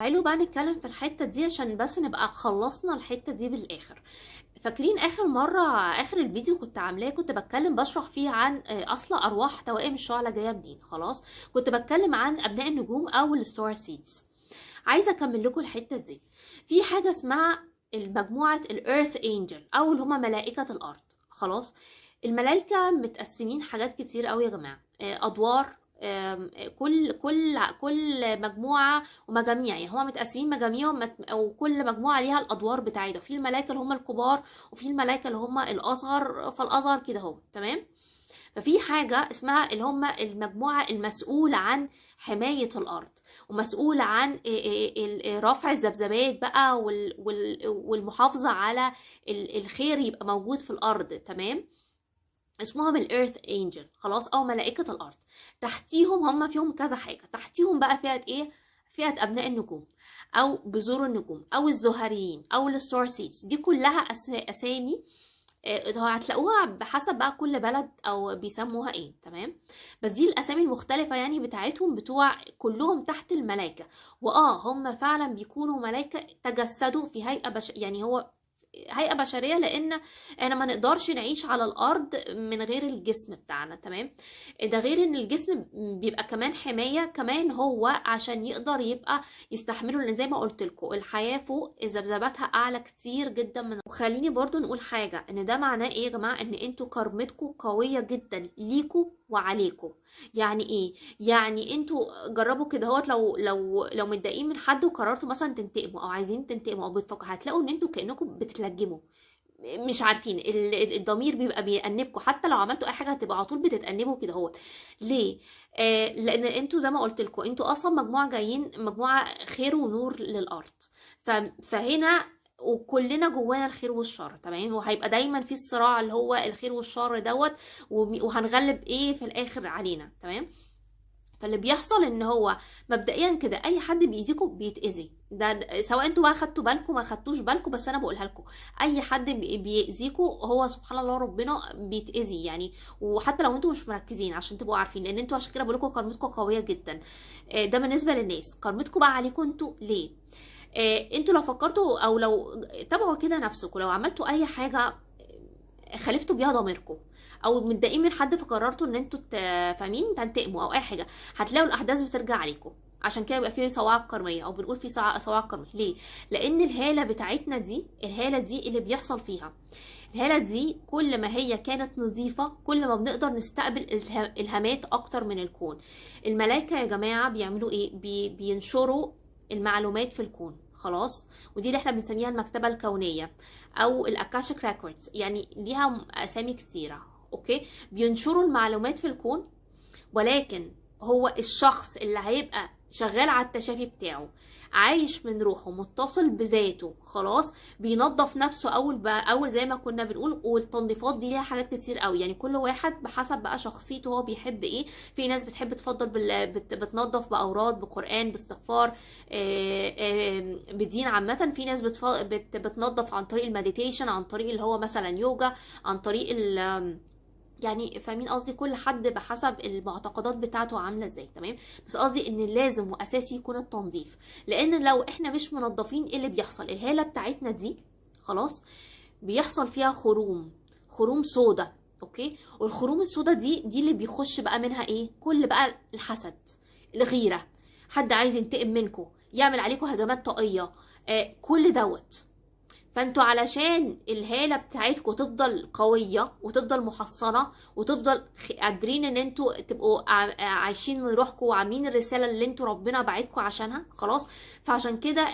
تعالوا بقى نتكلم في الحتة دي عشان بس نبقى خلصنا الحتة دي بالآخر. فاكرين آخر مرة، آخر الفيديو كنت عاملاه، كنت بتكلم بشرح فيه عن أصل أرواح توائم الشعلة جاية منين. خلاص، كنت بتكلم عن أبناء النجوم أو الستار سيدز. عايزة أكمل لكم الحتة دي. في حاجة اسمها مجموعة الإيرث أنجل أو اللي هما ملائكة الأرض. خلاص، الملائكة متقسمين حاجات كتير قوي يا جماعة، أدوار. كل مجموعة ومجاميع، يعني هما متقسمين مجاميع او كل مجموعة ليها الادوار بتاعتها. في الملائكة اللي هما الكبار وفي الملائكة اللي هما الاصغر، فالاصغر كده هو تمام. ففي حاجة اسمها اللي هما المجموعة المسؤولة عن حماية الارض، ومسؤولة عن رفع الذبذبات بقى والمحافظة على الخير يبقى موجود في الارض. تمام، اسمهم الإيرث أنجل. خلاص، أو ملائكة الأرض. تحتيهم هم فيهم كذا حاجة. تحتيهم بقى فئة إيه؟ فئة أبناء النجوم أو بذور النجوم أو الزهريين أو الستار سيدز. دي كلها أسامي هتلاقوها بحسب بقى كل بلد او بيسموها ايه. تمام، بس دي الاسامي المختلفه يعني بتاعتهم، بتوع كلهم تحت الملائكه. هم فعلا بيكونوا ملائكه تجسدوا في هيئه يعني هو هيئة بشرية، لأن احنا ما نقدرش نعيش على الأرض من غير الجسم بتاعنا. تمام، ده غير ان الجسم بيبقى كمان حماية، كمان هو عشان يقدر يبقى يستحملوا، لأن زي ما قلت لكم الحياة فوق ذبذباتها أعلى كتير جدا من. وخليني برضو نقول حاجة، ان ده معناه ايه يا جماعة؟ ان انتوا كرمتكم قوية جدا ليكوا وعليكوا. يعني ايه؟ يعني انتوا جربوا كده هوت، لو متضايقين من حد وقررتوا مثلا تنتقموا او عايزين تنتقموا او بتفكروا، هتلاقوا ان انتوا كانكم بتتلجموا، مش عارفين. الضمير بيبقى بيأنبكم، حتى لو عملتوا اي حاجه هتبقى على طول بتتأنبوا كده هوت. ليه؟ لان انتوا زي ما قلت لكم، انتوا اصلا مجموعه جايين، مجموعه خير ونور للارض. فهنا وكلنا جوانا الخير والشر. تمام، وهيبقى دايما في الصراع اللي هو الخير والشر دوت، وهنغلب ايه في الاخر علينا. تمام، فاللي بيحصل ان هو مبدئيا كده اي حد بيأذيكم بيتأذي. ده سواء انتوا بقى خدتوا بالكم ما خدتوش بالكم، بس انا بقولها لكم، اي حد بيأذيكم هو سبحان الله ربنا بيتأذي يعني. وحتى لو انتوا مش مركزين عشان تبقوا عارفين، لان انتوا عشان كده بقول لكم كرمتكم قويه جدا. ده بالنسبه للناس. كرمتكم بقى عليكم انتوا ليه؟ انتوا لو فكرتوا او لو تابعوا كده نفسكم، لو عملتوا اي حاجه خالفتوا بيها ضميركم، او متضايقين من حد فقررتوا ان انتوا فاهمين تنتقموا او اي حاجه، هتلاقوا الاحداث بترجع عليكم. عشان كده بيبقى فيه صواعق كرميه، او بنقول فيه صواعق كرميه. ليه؟ لان الهاله بتاعتنا دي، الهاله دي اللي بيحصل فيها، الهاله دي كل ما هي كانت نظيفه كل ما بنقدر نستقبل الهامات اكتر من الكون. الملائكه يا جماعه بيعملوا ايه؟ بينشروا المعلومات في الكون. خلاص، ودي اللي احنا بنسميها المكتبه الكونيه او الاكاشيك ريكوردز، يعني ليها اسامي كتيره. اوكي، بينشروا المعلومات في الكون. ولكن هو الشخص اللي هيبقى شغال على التشافي بتاعه، عايش من روحه، متصل بذاته، خلاص، بينظف نفسه اول زي ما كنا بنقول. والتنظيفات دي ليها حاجات كتير قوي، يعني كل واحد بحسب بقى شخصيته هو بيحب ايه. في ناس بتحب تفضل بتنظف باوراد، بقران، باستغفار، بدين عامه. في ناس بتنظف عن طريق المديتيشن، عن طريق اللي هو مثلا يوجا، عن طريق يعني فاهمين قصدي؟ كل حد بحسب المعتقدات بتاعته عامله ازاي. تمام، بس قصدي ان لازم واساسي يكون التنظيف، لان لو احنا مش منظفين ايه اللي بيحصل؟ الهاله بتاعتنا دي خلاص بيحصل فيها خروم سودا. اوكي، والخروم السودا دي اللي بيخش بقى منها ايه؟ كل بقى الحسد، الغيره، حد عايز ينتقم منكم، يعمل عليكم هجمات طاقيه، كل دوت. فانتوا علشان الهالة بتاعتكم تفضل قوية وتفضل محصنة وتفضل قادرين ان انتوا تبقوا عايشين من روحكم وعاملين الرسالة اللي انتوا ربنا بعتكم عشانها. خلاص، فعشان كده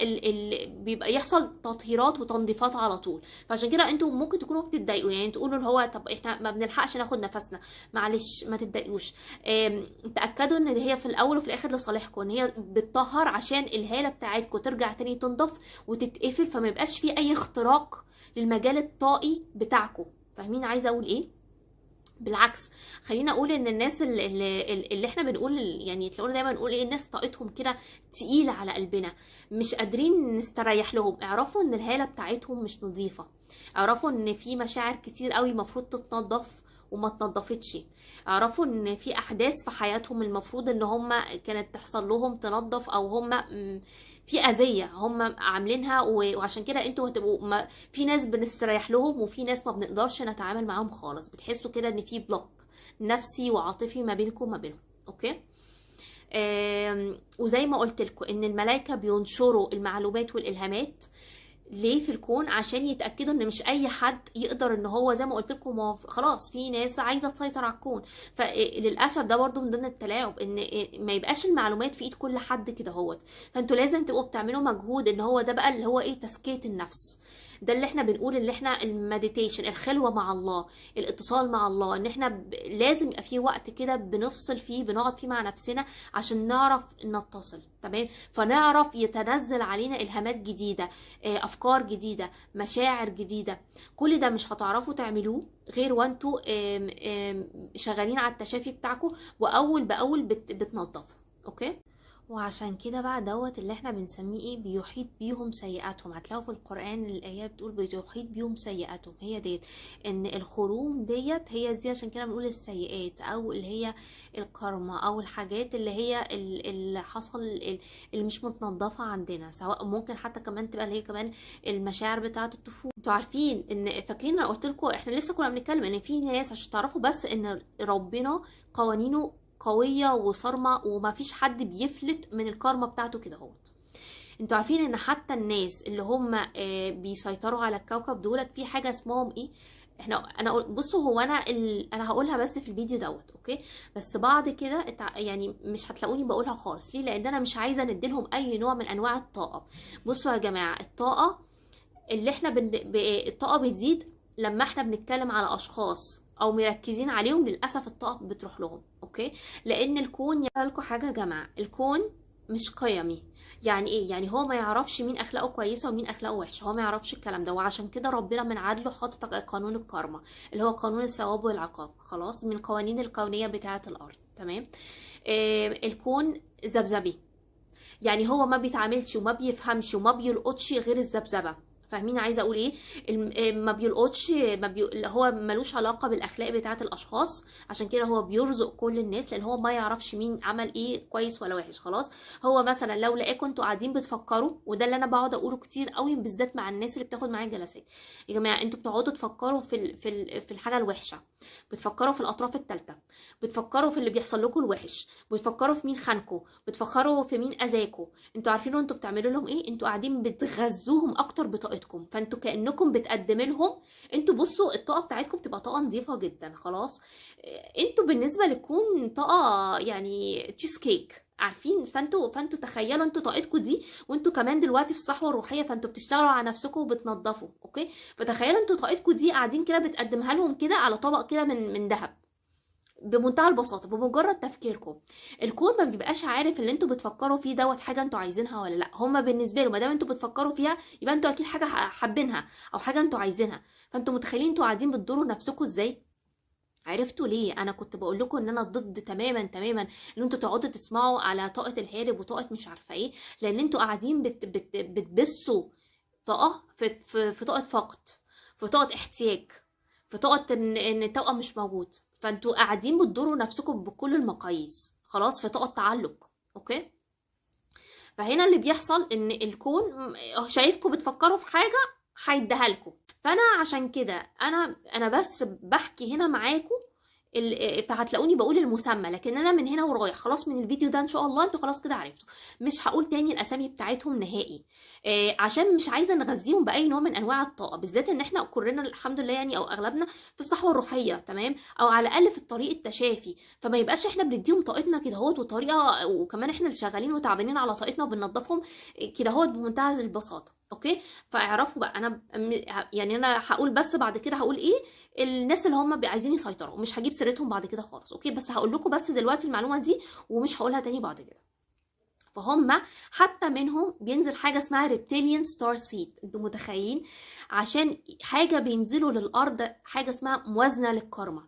بيبقى يحصل تطهيرات وتنظيفات على طول. فعشان كده انتوا ممكن تكونوا بتتضايقوا، يعني تقولوا اللي هو طب احنا ما بنلحقش ناخد نفسنا. معلش ما تتضايقوش، تأكدوا ان هي في الاول وفي الاخر لصالحكم، ان هي بتطهر عشان الهالة بتاعتكم ترجع تاني تنضف وتتقفل، فما يبقاش في اي اختراق للمجال الطاقي بتاعكم. فاهمين عايزه اقول ايه؟ بالعكس، خلينا اقول ان الناس اللي احنا بنقول، يعني تلاقونا دايما نقول ايه، الناس طاقتهم كده تقيله على قلبنا، مش قادرين نستريح لهم. اعرفوا ان الهاله بتاعتهم مش نظيفه، اعرفوا ان في مشاعر كتير قوي مفروض تتنضف وما اتنضفتش. اعرفوا ان في احداث في حياتهم المفروض ان هم كانت تحصل لهم تنظف، او هم في اذيه هم عاملينها، وعشان كده انتوا هتبقوا في ناس بنستريح لهم، وفي ناس ما بنقدرش نتعامل معاهم خالص، بتحسوا كده ان في بلوك نفسي وعاطفي ما بينكم وما بينهم. اوكي. وزي ما قلت لكم ان الملائكه بينشروا المعلومات والالهامات ليه في الكون، عشان يتاكدوا ان مش اي حد يقدر ان هو زي ما قلت لكم خلاص في ناس عايزه تسيطر على الكون. فللاسف ده برضو من ضمن التلاعب، ان ما يبقاش المعلومات في ايد كل حد كده هوت. فانتوا لازم تبقوا بتعملوا مجهود، ان هو ده بقى اللي هو ايه، تزكيه النفس. ده اللي احنا بنقول، اللي احنا المديتيشن، الخلوه مع الله، الاتصال مع الله، ان احنا لازم يبقى في وقت كده بنفصل فيه، بنقعد فيه مع نفسنا عشان نعرف نتصل. تمام. فنعرف يتنزل علينا الهامات جديده، افكار جديده، مشاعر جديده. كل ده مش هتعرفوا تعملوه غير وانتوا شغالين على التشافي بتاعكم، واول باول بتنضفوا. اوكي. وعشان كده بقى دوت اللي احنا بنسميه ايه، بيحيط بيهم سيئاتهم. هتلاقوا في القرآن الآيات بتقول بيحيط بيهم سيئاتهم، هي ديت ان الخروم ديت هي دي، عشان كده بنقول السيئات، او اللي هي الكارما، او الحاجات اللي هي اللي حصل اللي مش متنظفة عندنا، سواء ممكن حتى كمان تبقى اللي هي كمان المشاعر بتاعة الطفولة. انتوا عارفين ان، فاكرين انا قلت لكم احنا لسه كنا بنتكلم ان في ناس، عشان تعرفوا بس ان ربنا قوانينه قوية وصارمة، وما فيش حد بيفلت من الكارما بتاعته كده اهوت. انتوا عارفين ان حتى الناس اللي هم بيسيطروا على الكوكب دولت في حاجة اسمهم ايه، انا بصوا هو انا هقولها بس في الفيديو دوت. اوكي. بس بعد كده يعني مش هتلاقوني بقولها خالص. ليه؟ لان انا مش عايزة نديلهم اي نوع من انواع الطاقة. بصوا يا جماعة، الطاقة اللي احنا الطاقة بتزيد لما احنا بنتكلم على اشخاص او مركزين عليهم، للاسف الطاقة بتروح لهم. اوكي. لان الكون، لكم حاجة يا جماعة، الكون مش قيمي. يعني ايه؟ يعني هو ما يعرفش مين اخلاقه كويسه ومين اخلاقه وحشه، هو ما يعرفش الكلام ده. وعشان كده ربنا من عدله حاطط قانون الكارما، اللي هو قانون الثواب والعقاب، خلاص، من قوانين الكونيه بتاعه الارض. تمام. الكون ذبذبي، يعني هو ما بيتعاملش وما بيفهمش وما بيلقطش غير الذبذبه. فاهمين عايزه اقول ايه؟ ما بيلقطش، هو ملوش علاقه بالاخلاق بتاعه الاشخاص. عشان كده هو بيرزق كل الناس، لان هو ما يعرفش مين عمل ايه كويس ولا وحش. خلاص. هو مثلا لو لقاكم انتوا قاعدين بتفكروا، وده اللي انا بقعد اقوله كتير قوي بالذات مع الناس اللي بتاخد معايا جلسات، يا جماعه انتوا بتقعدوا تفكروا في الحاجه الوحشه، بتفكروا في الاطراف الثالثه، بتفكروا في اللي بيحصل لكم الوحش، بتفكروا في مين خانكم، بتفكروا في مين اذاكم. انتوا عارفين انتوا بتعملوا لهم ايه؟ انتوا قاعدين بتغذوهم اكتر بطاقتكم، فانتوا كانكم بتقدموا لهم. انتوا بصوا الطاقه بتاعتكم بتبقى طاقه نظيفه جدا. خلاص. انتوا بالنسبه لكم طاقه يعني تشيز كيك، عارفين؟ فانتوا تخيلوا انتوا طاقتكم دي، وانتوا كمان دلوقتي في الصحوه الروحيه، فانتوا بتشتغلوا على نفسكم وبتنظفوا. اوكي. فتخيلوا انتوا طاقتكم دي قاعدين كده بتقدمها لهم كده على طبق كده من ذهب، بمنتهى البساطه، بمجرد تفكيركم. الكون ما بيبقاش عارف اللي انتوا بتفكروا فيه دوت حاجه انتوا عايزينها ولا لا. هما بالنسبه له ما دام انتوا بتفكروا فيها، يبقى انتوا اكيد حاجه حابينها او حاجه انتوا عايزينها. فانتوا متخيلين انتوا قاعدين بتضروا نفسكم ازاي؟ عرفتوا ليه انا كنت بقول لكم ان انا ضد تماما تماما ان انتوا تقعدوا تسمعوا على طاقه الهارب وطاقه مش عارفه ايه؟ لان انتوا قاعدين بتبثوا طاقه في طاقه فقد، في طاقه احتياج، في طاقه ان التوأم مش موجود. فانتوا قاعدين بتضروا نفسكم بكل المقاييس. خلاص. في طاقه تعلق. اوكي. فهنا اللي بيحصل ان الكون شايفكم بتفكروا في حاجه هيديها لكم. فانا عشان كده انا بس بحكي هنا معاكم، فهتلاقوني بقول المسمى، لكن انا من هنا ورايح خلاص من الفيديو ده ان شاء الله انتوا خلاص كده عرفتوا. مش هقول تاني الاسامي بتاعتهم نهائي، عشان مش عايزه نغذيهم باي نوع من انواع الطاقه، بالذات ان احنا كلنا الحمد لله يعني، او اغلبنا في الصحوه الروحيه. تمام. او على الاقل في الطريق التشافي، فما يبقاش احنا بنديهم طاقتنا كده اهوت وطريقه، وكمان احنا اللي شغالين وتعبانين على طاقتنا وبننضفهم كده اهوت بمنتهى البساطه. اوكي. فاعرفوا بقى انا يعني انا هقول بس بعد كده هقول ايه الناس اللي هم عايزين يسيطروا، مش هجيب سيرتهم بعد كده خالص. اوكي. بس هقول لكم بس دلوقتي المعلومه دي، ومش هقولها تاني بعد كده. فهم حتى منهم بينزل حاجه اسمها ريبتيليان ستار سيد. انتوا متخيلين؟ عشان حاجه بينزلوا للارض حاجه اسمها موازنه للكارما،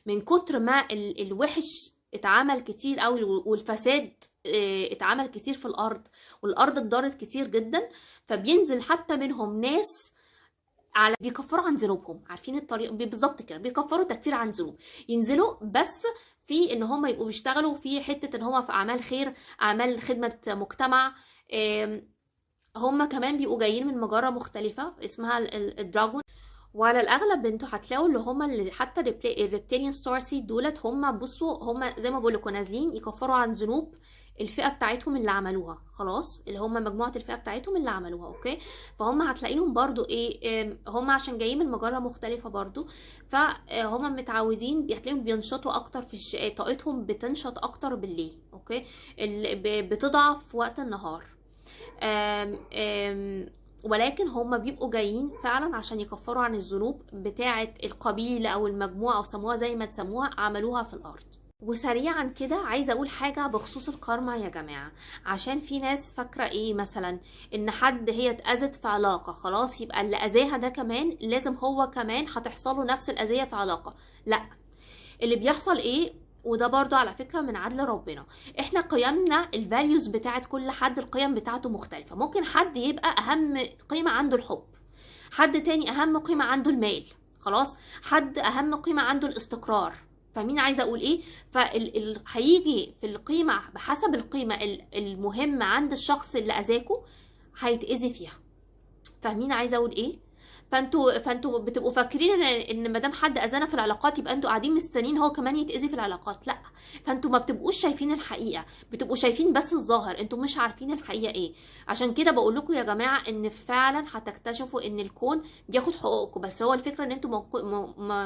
من كتر ما الوحش اتعمل كتير قوي، والفساد اتعمل كتير في الارض، والارض اتضرت كتير جدا. فبينزل حتى منهم ناس على بيكفروا عن ذنوبهم. عارفين الطريقه بالظبط كده، بيكفروا تكفير عن ذنوب، ينزلوا بس في ان هم يبقوا بيشتغلوا في حته ان هم في اعمال خير، اعمال خدمه مجتمع. هم كمان بيبقوا جايين من مجره مختلفه اسمها الدراجون. وعلى الاغلب انتوا هتلاقوا اللي هم اللي حتى الريبتيليان ستار سيد دولت، هم بصوا هم زي ما بقول لكم نازلين يكفروا عن ذنوب الفئه بتاعتهم اللي عملوها خلاص، اللي هم مجموعه الفئه بتاعتهم اللي عملوها. اوكي، فهم هتلاقيهم برضو ايه، هم عشان جايين من مجره مختلفه برضو، فهم متعودين هتلاقيهم بينشطوا اكتر في طاقتهم بتنشط اكتر بالليل. اوكي، بتضعف في وقت النهار. آم آم ولكن هم بيبقوا جايين فعلا عشان يكفروا عن الذنوب بتاعه القبيله او المجموعه او سموها زي ما تسموها عملوها في الارض. وسريعا كده عايزه اقول حاجه بخصوص الكارما يا جماعه، عشان في ناس فاكره ايه مثلا ان حد هي اتاذت في علاقه خلاص يبقى اللي اذاها ده كمان لازم هو كمان هتحصله نفس الاذيه في علاقه. لا، اللي بيحصل ايه، وده برضو على فكرة من عدل ربنا، احنا قيمنا الفاليوز بتاعت كل حد القيم بتاعته مختلفة. ممكن حد يبقى اهم قيمة عنده الحب، حد تاني اهم قيمة عنده المال خلاص، حد اهم قيمة عنده الاستقرار. فمين عايزة اقول ايه، هيجي في القيمة بحسب القيمة المهمة عند الشخص اللي اذاكوا هيتأذي فيها. فاهمين عايزة اقول ايه؟ فانتوا بتبقوا فاكرين ان ما دام حد اذانا في العلاقات يبقى انتوا قاعدين مستنيين هو كمان يتاذي في العلاقات. لا، فانتوا ما بتبقوش شايفين الحقيقه، بتبقوا شايفين بس الظاهر، انتوا مش عارفين الحقيقه ايه. عشان كده بقول لكم يا جماعه ان فعلا هتكتشفوا ان الكون بياخد حقوقكم، بس هو الفكره ان انتوا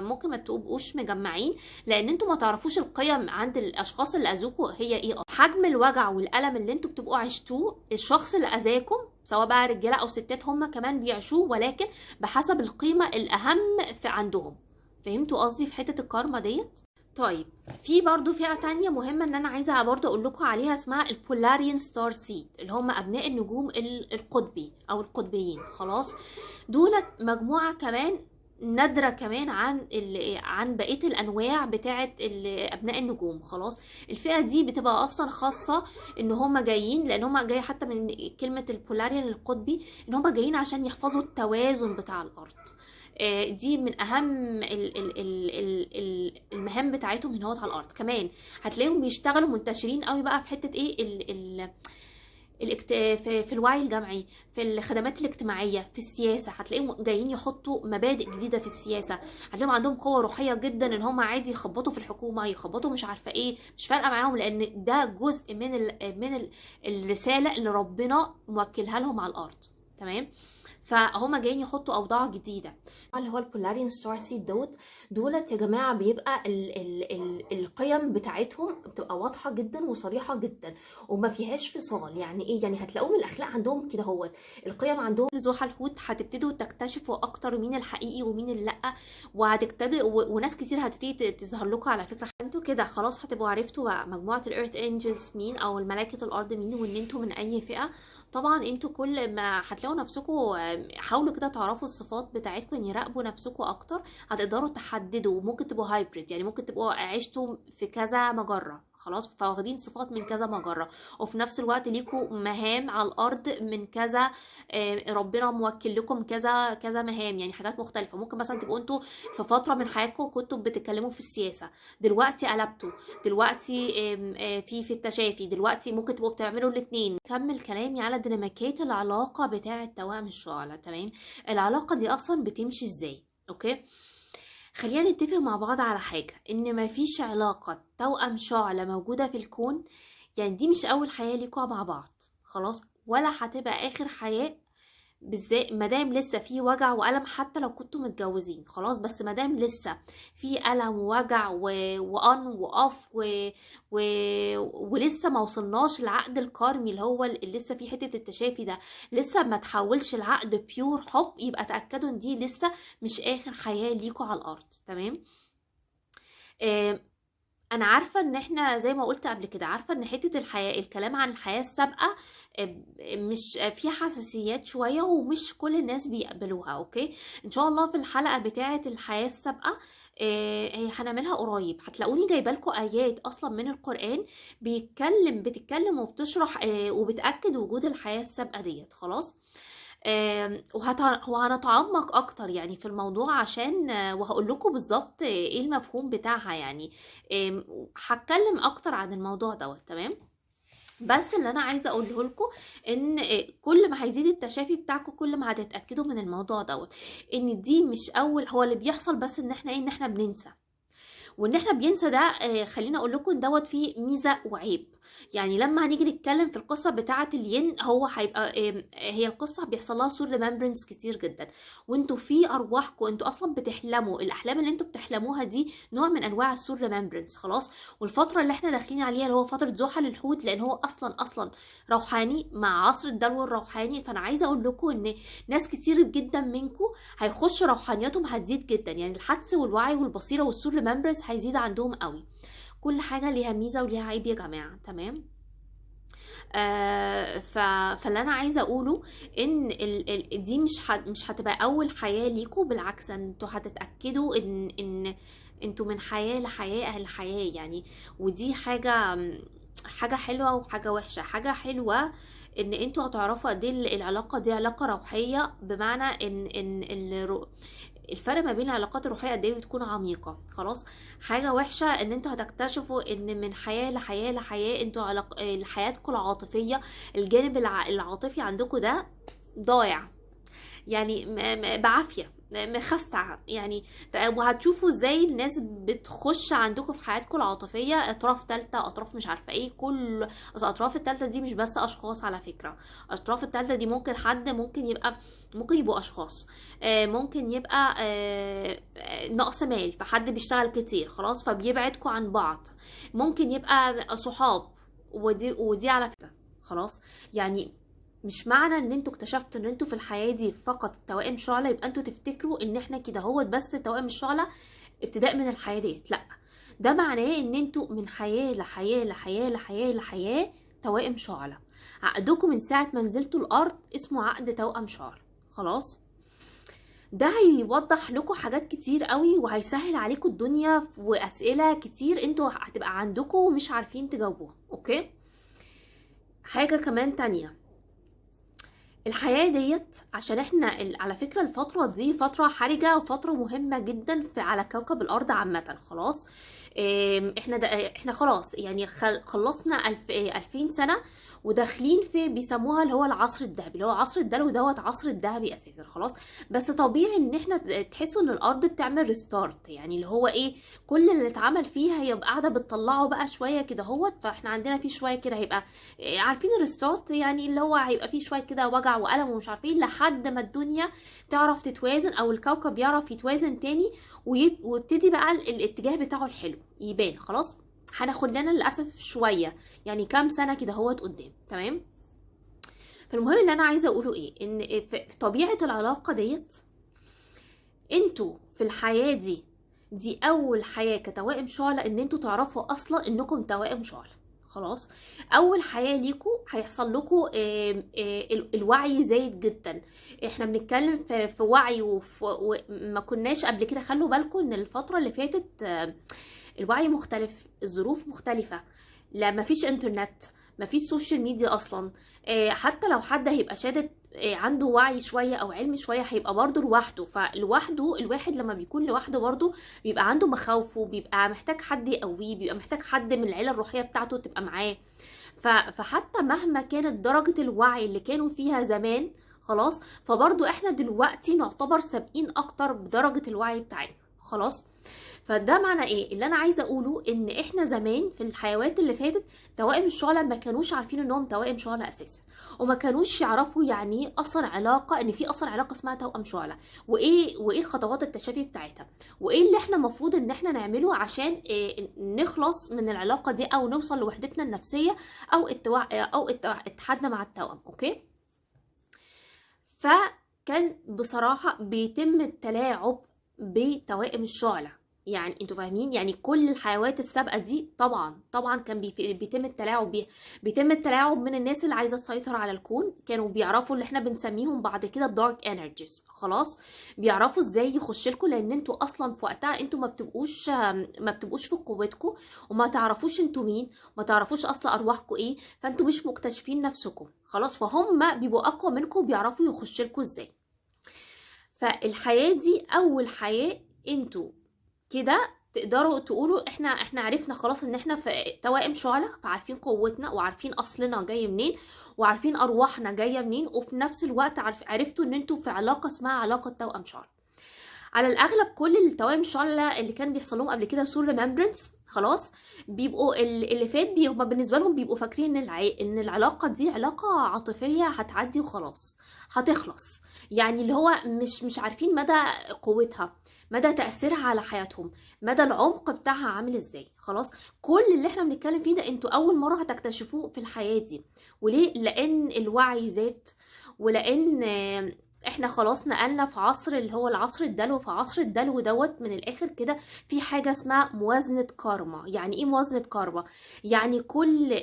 ممكن ما تبقوش مجمعين، لان انتوا ما تعرفوش القيم عند الاشخاص اللي اذوكوا هي ايه. حجم الوجع والالم اللي انتوا بتبقوا عشتوه الشخص اللي اذاكم سواء بقى رجاله او ستات هم كمان بيعيشوه، ولكن بحسب القيمه الاهم في عندهم. فهمتوا قصدي في حته الكارما ديت؟ طيب في برضو فئه تانية مهمه ان انا عايزه برضو اقول لكم عليها اسمها البولاريان ستار سيد، اللي هم ابناء النجوم القطبي او القطبيين خلاص. دولت مجموعه كمان نادرة كمان عن بقية الأنواع بتاعة أبناء النجوم خلاص. الفئة دي بتبقى أصلا خاصة إن هما جايين، لأن هما جاي حتى من كلمة البولاريان القطبي إن هما جايين عشان يحفظوا التوازن بتاع الأرض. دي من أهم المهام بتاعتهم هنا على الأرض. كمان هتلاقيهم بيشتغلوا منتشرين قوي بقى في حتة إيه في الوعي الجمعي، في الخدمات الاجتماعيه، في السياسه. هتلاقيهم جايين يحطوا مبادئ جديده في السياسه، هتلاقيهم عندهم قوه روحيه جدا ان هم عادي يخبطوا في الحكومه، يخبطوا مش عارفه ايه، مش فارقه معاهم، لان ده جزء من الرساله اللي ربنا موكلها لهم على الارض. تمام، فهم جايين يحطوا اوضاع جديده. اللي هو البولاريان ستار سيد دولت يا جماعه بيبقى القيم بتاعتهم بتبقى واضحه جدا وصريحه جدا وما فيهاش فصال. يعني ايه؟ يعني هتلاقوهم الاخلاق عندهم كده القيم عندهم زحل الحوت. هتبتدوا تكتشفوا اكتر مين الحقيقي ومين اللي لا، وناس كتير هتبتدي تظهر لكم على فكره. انتوا كده خلاص هتبقوا عرفتوا بقى مجموعه الارث انجلز مين او الملائكه الارض مين، وان انتوا من اي فئه. طبعا انتوا كل ما هتلاقوا نفسكم حاولوا كده تعرفوا الصفات بتاعتكم، يعني راقبوا نفسكم اكتر، هتقدروا تحددوا. ممكن تبقوا هايبريد، يعني ممكن تبقوا عشتوا في كذا مجره خلاص، فواخدين صفات من كذا مجره، وفي نفس الوقت ليكوا مهام على الارض من كذا، ربنا موكل لكم كذا كذا مهام، يعني حاجات مختلفه. ممكن مثلا تبقوا انتوا في فتره من حياتكم كنتوا بتتكلموا في السياسه، دلوقتي قلبتوا، دلوقتي في التشافي، دلوقتي ممكن تبقوا بتعملوا الاثنين. كمل كلامي على ديناميكيه العلاقه بتاعه توائم الشعلة. تمام، العلاقه دي اصلا بتمشي ازاي؟ اوكي، خلينا نتفق مع بعض على حاجة، ان مفيش علاقة توأم شعلة موجودة في الكون. يعني دي مش اول حياة ليكوا مع بعض خلاص، ولا هتبقى اخر حياة، بالذات مادام لسه في وجع والم. حتى لو كنتوا متجوزين خلاص، بس مادام لسه في الم ووجع وان واوف ولسه ما وصلناش العقد الكارمي اللي هو اللي لسه في حته التشافي ده، لسه ما تحولش العقد بيور حب، يبقى تاكدوا ان دي لسه مش اخر حياه ليكوا على الارض. تمام، انا عارفه ان احنا زي ما قلت قبل كده، عارفه ان حته الكلام عن الحياه السابقه مش فيها حساسيات شويه، ومش كل الناس بيقبلوها. اوكي، ان شاء الله في الحلقه بتاعه الحياه السابقه هنعملها قريب، هتلاقوني جايبه لكم ايات اصلا من القران بتتكلم وبتشرح وبتاكد وجود الحياه السابقه ديت خلاص. وهنتعمق اكتر يعني في الموضوع عشان وهقول لكم بالظبط ايه المفهوم بتاعها يعني. هتكلم اكتر عن الموضوع دوت. تمام. بس اللي انا عايزه اقوله لكم ان كل ما هيزيد التشافي بتاعكم كل ما هتتاكدوا من الموضوع دوت، ان دي مش اول هو اللي بيحصل، بس ان احنا ان احنا بننسى. وان احنا بينسى ده خليني اقول لكم دوت فيه ميزه وعيب. يعني لما هنيجي نتكلم في القصه بتاعه الين، هو هيبقى هي القصه بيحصل لها سور ريمبرنس كتير جدا، وانتوا في ارواحكم انتوا اصلا بتحلموا الاحلام اللي انتوا بتحلموها دي نوع من انواع السور ريمبرنس. خلاص. والفتره اللي احنا داخلين عليها اللي هو فتره زحل الحوت، لان هو اصلا روحاني مع عصر الدلو الروحاني. فانا عايزه اقول لكم ان ناس كتير جدا منكم هيخش روحانياتهم هتزيد جدا، يعني الحدس والوعي والبصيره والسور ريمبرنس هيزيد عندهم قوي. كل حاجه ليها ميزه وليها عيب يا جماعه. تمام. فاللي انا عايزه اقوله ان دي مش هتبقى اول حياه ليكوا، بالعكس انتوا هتتاكدوا ان انتوا من حياه لحياه لحياه يعني. ودي حاجه حلوه وحاجه وحشه. حاجه حلوه ان انتوا هتعرفوا قد ايه العلاقه دي علاقه روحيه، بمعنى ان الفرق ما بين العلاقات الروحيه قد ايه بتكون عميقه. خلاص. حاجه وحشه ان انتوا هتكتشفوا ان من حياه لحياه لحياه انتوا حياتكم العاطفيه، الجانب العاطفي عندكم ده ضايع يعني بعافيه، مخستع يعني. وهتشوفوا ازاي الناس بتخش عندكم في حياتكم العاطفيه، اطراف تالته، اطراف مش عارفه ايه. كل الاطراف التالته دي مش بس اشخاص على فكره. الاطراف التالته دي ممكن حد، ممكن يبقوا اشخاص، ممكن يبقى نقص مال، فحد بيشتغل كتير خلاص فبيبعدكم عن بعض. ممكن يبقى صحاب، ودي على فكره. خلاص. يعني مش معنى ان انتوا اكتشفتوا ان انتوا في الحياة دي فقط توائم شعلة يبقى انتوا تفتكروا ان احنا كده هو بس توائم الشعلة ابتداء من الحياة ديت. لا، ده معناه ان انتوا من حياة لحياة لحياة لحياة لحياة توائم شعلة. عقدكم من ساعة ما نزلتوا الارض اسمه عقد توأم شعلة. خلاص. ده هيوضح لكم حاجات كتير قوي وهيسهل عليكم الدنيا، واسئلة كتير انتوا هتبقى عندكم ومش عارفين تجاوبوها. اوكي. حاجة كمان تانية، الحياة ديت عشان احنا على فكرة الفترة دي فترة حرجة وفترة مهمة جدا على كوكب الأرض عامة. خلاص. احنا خلاص يعني خلصنا 2000 سنة وداخلين في بيسموها اللي هو العصر الذهبي، اللي هو عصر الدلو دوت عصر الذهبي اساسا. خلاص. بس طبيعي ان احنا تحسوا ان الارض بتعمل ريستارت، يعني اللي هو ايه، كل اللي اتعمل فيها هي قاعده بتطلعه بقى شويه كده هوت. فاحنا عندنا في شويه كده هيبقى عارفين الريستارت، يعني اللي هو هيبقى فيه شويه كده وجع والم ومش عارفين لحد ما الدنيا تعرف تتوازن او الكوكب يعرف يتوازن تاني ويبتدي بقى الاتجاه بتاعه الحلو يبان. خلاص. هناخد لنا للاسف شويه يعني كام سنه كده هوت قدام. تمام. فالمهم اللي انا عايزه اقوله ايه، ان في طبيعه العلاقه ديت انتوا في الحياه دي اول حياه كتوائم شعلة ان انتوا تعرفوا اصلا انكم توائم شعلة. خلاص. اول حياه ليكوا هيحصل لكم الوعي زايد جدا. احنا بنتكلم في وعي وما كناش قبل كده. خلوا بالكم ان الفتره اللي فاتت الوعي مختلف، الظروف مختلفه. لا، مفيش انترنت، مفيش سوشيال ميديا اصلا. حتى لو حد هيبقى شادد عنده وعي شويه او علم شويه هيبقى برضه لوحده. فلوحده الواحد لما بيكون لوحده برضه بيبقى عنده مخاوفه، بيبقى محتاج حد يقويه، بيبقى محتاج حد من العيله الروحيه بتاعته تبقى معاه. فحتى مهما كانت درجه الوعي اللي كانوا فيها زمان، خلاص، فبرضه احنا دلوقتي نعتبر سابقين اكتر بدرجه الوعي بتاعتنا. خلاص. فده معنى ايه اللي انا عايزه اقوله، ان احنا زمان في الحيوات اللي فاتت توائم الشعلة ما كانوش عارفين انهم توائم شعلة اساسا، وما كانوش يعرفوا يعني ايه اصلا علاقه، ان في اصلا علاقه اسمها توأم شعلة، وايه الخطوات التشافي بتاعتها، وايه اللي احنا المفروض ان احنا نعمله عشان نخلص من العلاقه دي او نوصل لوحدتنا النفسيه او اتحادنا مع التوأم. اوكي. فكان بصراحه بيتم التلاعب بتوائم الشعلة. يعني انتوا فاهمين؟ يعني كل الحيوانات السابقه دي طبعا كان بيتم التلاعب بيها، بيتم التلاعب من الناس اللي عايزه تسيطر على الكون. كانوا بيعرفوا اللي احنا بنسميهم بعد كده دارك انرجيز. خلاص، بيعرفوا ازاي يخش لكم، لان انتوا اصلا في وقتها انتوا ما بتبقوش في قوتكم، وما تعرفوش انتوا مين، ما تعرفوش اصلا ارواحكم ايه، فانتوا مش مكتشفين نفسكم. خلاص، فهم بيبقوا اقوى منكم وبيعرفوا يخش لكم ازاي. فالحياه دي اول حياه انتوا كده تقدروا تقولوا احنا عرفنا خلاص ان احنا في توائم شعلة، فعارفين قوتنا وعارفين اصلنا جاي منين وعارفين ارواحنا جايه منين، وفي نفس الوقت عرفتوا ان انتوا في علاقه اسمها علاقه توأم شعلة. على الاغلب كل التوائم الشعلة اللي كان بيحصل لهم قبل كده سول ريمبرنس، خلاص، بيبقوا اللي فات هما بالنسبه لهم بيبقوا فاكرين ان العلاقه دي علاقه عاطفيه هتعدي وخلاص، هتخلص. يعني اللي هو مش عارفين مدى قوتها، مدى تأثيرها على حياتهم، مدى العمق بتاعها عامل ازاي. خلاص، كل اللي احنا بنتكلم فيه ده انتوا اول مرة هتكتشفوه في الحياة دي. وليه؟ لان الوعي زاد، ولان احنا خلاص نقلنا في عصر اللي هو العصر الدلو. في عصر الدلو دوت من الاخر كده في حاجة اسمها موازنة كارما. يعني ايه موازنة كارما؟ يعني كل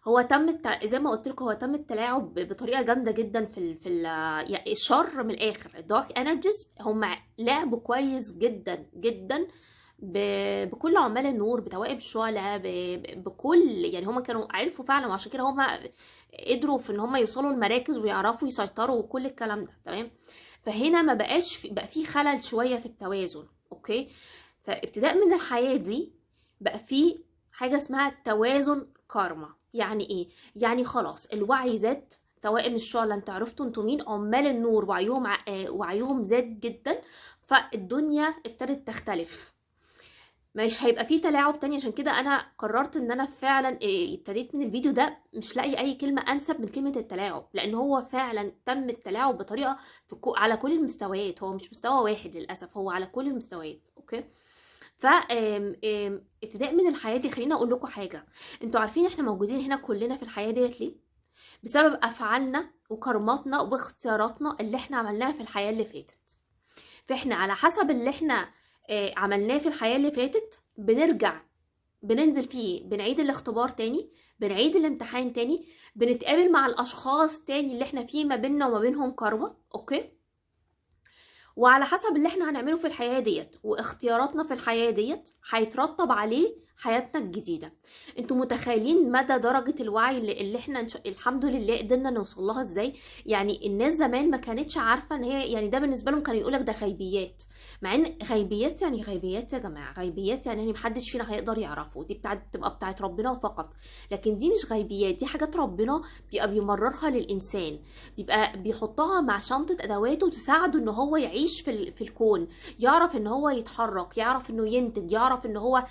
هو زي ما قلت لكم هو تم التلاعب بطريقه جامده جدا يعني الشر من الاخر. الدارك انرجيز هم لعبوا كويس جدا جدا بكل عمال النور، بتوائم الشعلة، بكل، يعني هم كانوا عرفوا فعلا، وعشان كده هم قدروا في ان هم يوصلوا المراكز ويعرفوا يسيطروا وكل الكلام ده. تمام، فهنا ما بقاش بقى في خلل شويه في التوازن. اوكي، فابتداء من الحياه دي بقى في حاجه اسمها توازن كارما. يعني ايه؟ يعني خلاص الوعي زاد، توائم الشعلة انت عرفتوا انتوا مين، عمال النور وعيهم زاد جدا، فالدنيا ابتدت تختلف، مش هيبقى فيه تلاعب تاني. عشان كده انا قررت ان انا فعلا ابتديت من الفيديو ده مش لاقي اي كلمة انسب من كلمة التلاعب، لان هو فعلا تم التلاعب بطريقة على كل المستويات. هو مش مستوى واحد للاسف، هو على كل المستويات. اوكي، ف ابتداء من الحياه دي خليني اقول لكم حاجه. انتوا عارفين احنا موجودين هنا كلنا في الحياه ديت ليه؟ بسبب افعالنا وكرماتنا واختياراتنا اللي احنا عملناها في الحياه اللي فاتت. فاحنا على حسب اللي احنا عملناه في الحياه اللي فاتت بنرجع بننزل فيه، بنعيد الاختبار تاني، بنعيد الامتحان تاني، بنتقابل مع الاشخاص تاني اللي احنا فيه ما بيننا وما بينهم كرمه. اوكي، وعلى حسب اللي احنا هنعمله في الحياة ديت واختياراتنا في الحياة ديت هيترتب عليه حياتنا الجديدة. انتوا متخيلين مدى درجة الوعي اللي احنا الحمد لله قدرنا نوصل لها ازاي؟ يعني الناس زمان ما كانتش عارفة ان هي، يعني ده بالنسبة لهم كانوا يقولك ده غيبيات، مع ان غيبيات يعني غيبيات يا جماعة، غيبيات يعني محدش فينا هيقدر يعرفه، دي تبقى بتاعت ربنا فقط. لكن دي مش غيبيات، دي حاجات ربنا بيبقى بيمررها للإنسان، بيبقى بيحطها مع شنطة أدواته تساعده ان هو يعيش في الكون، يعرف ان هو يتحرك، يعرف انه ينتج، يعرف ان هو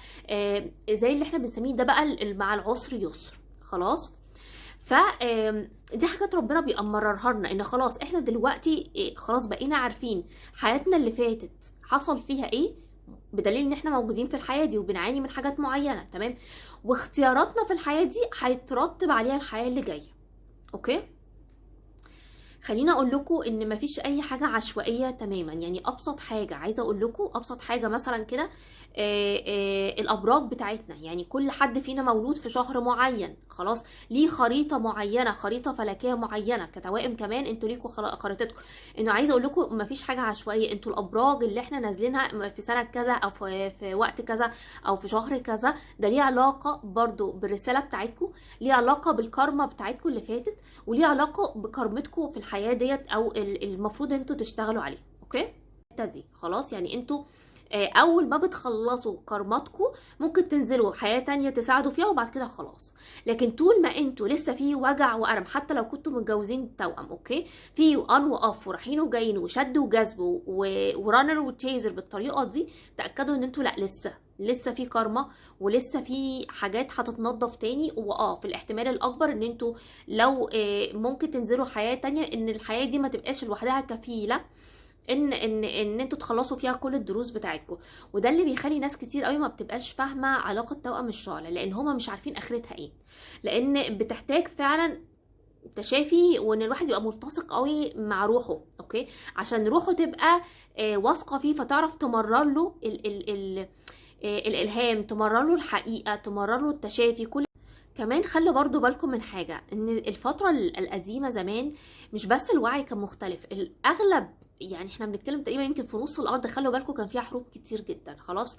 زي اللي احنا بنسميه ده بقى مع العسر يسر. خلاص، ف دي حاجات ربنا بيأمررها لنا، ان خلاص احنا دلوقتي خلاص بقينا عارفين حياتنا اللي فاتت حصل فيها ايه، بدليل ان احنا موجودين في الحياة دي وبنعاني من حاجات معينة. تمام، واختياراتنا في الحياة دي هيترتب عليها الحياة اللي جاية. اوكي، خليني اقول لكم ان مفيش اي حاجه عشوائيه تماما. يعني ابسط حاجه عايزه اقول لكم، ابسط حاجه مثلا كده، الابراج بتاعتنا. يعني كل حد فينا مولود في شهر معين، خلاص ليه خريطه معينه، خريطه فلكيه معينه. كتوائم كمان انتوا ليكوا خريطتكم. انه عايزه اقول لكم مفيش حاجه عشوائيه. انتوا الابراج اللي احنا نازلينها في سنه كذا او في وقت كذا او في شهر كذا، ده ليه علاقه برضو بالرساله بتاعتكم، ليه علاقه بالكارما بتاعتكم اللي فاتت، وليه علاقه بكرمتكم في الحياه ديت، او المفروض انتوا تشتغلوا عليه. اوكي، دي خلاص. يعني انتوا اول ما بتخلصوا كرماتكم ممكن تنزلوا حياه تانية تساعدوا فيها وبعد كده خلاص. لكن طول ما انتوا لسه في وجع وألم، حتى لو كنتوا متجوزين توأم، اوكي، في اون واوف ورايحين وجايين وشد وجذب ورانر وتشيزر بالطريقه دي، تاكدوا ان انتوا لا، لسه في كارما، ولسه في حاجات هتتنضف تاني. في الاحتمال الاكبر ان انتوا لو ممكن تنزلوا حياه تانية، ان الحياه دي ما تبقاش لوحدها كفيله ان انتوا تخلصوا فيها كل الدروس بتاعتكم. وده اللي بيخلي ناس كتير قوي ما بتبقاش فاهمه علاقه توأم الشعلة، لان هما مش عارفين اخرتها ايه، لان بتحتاج فعلا تشافي، وان الواحد يبقى ملتصق قوي مع روحه، اوكي، عشان روحه تبقى واثقه فيه، فتعرف تمرر له الالهام، تمرر له الحقيقه، تمرر له التشافي. كل كمان خلوا برضو بالكم من حاجة، ان الفترة القديمة زمان مش بس الوعي كان مختلف، الاغلب يعني احنا بنتكلم تقريبا يمكن في نص الارض، خلوا بالكم كان فيها حروب كتير جدا. خلاص،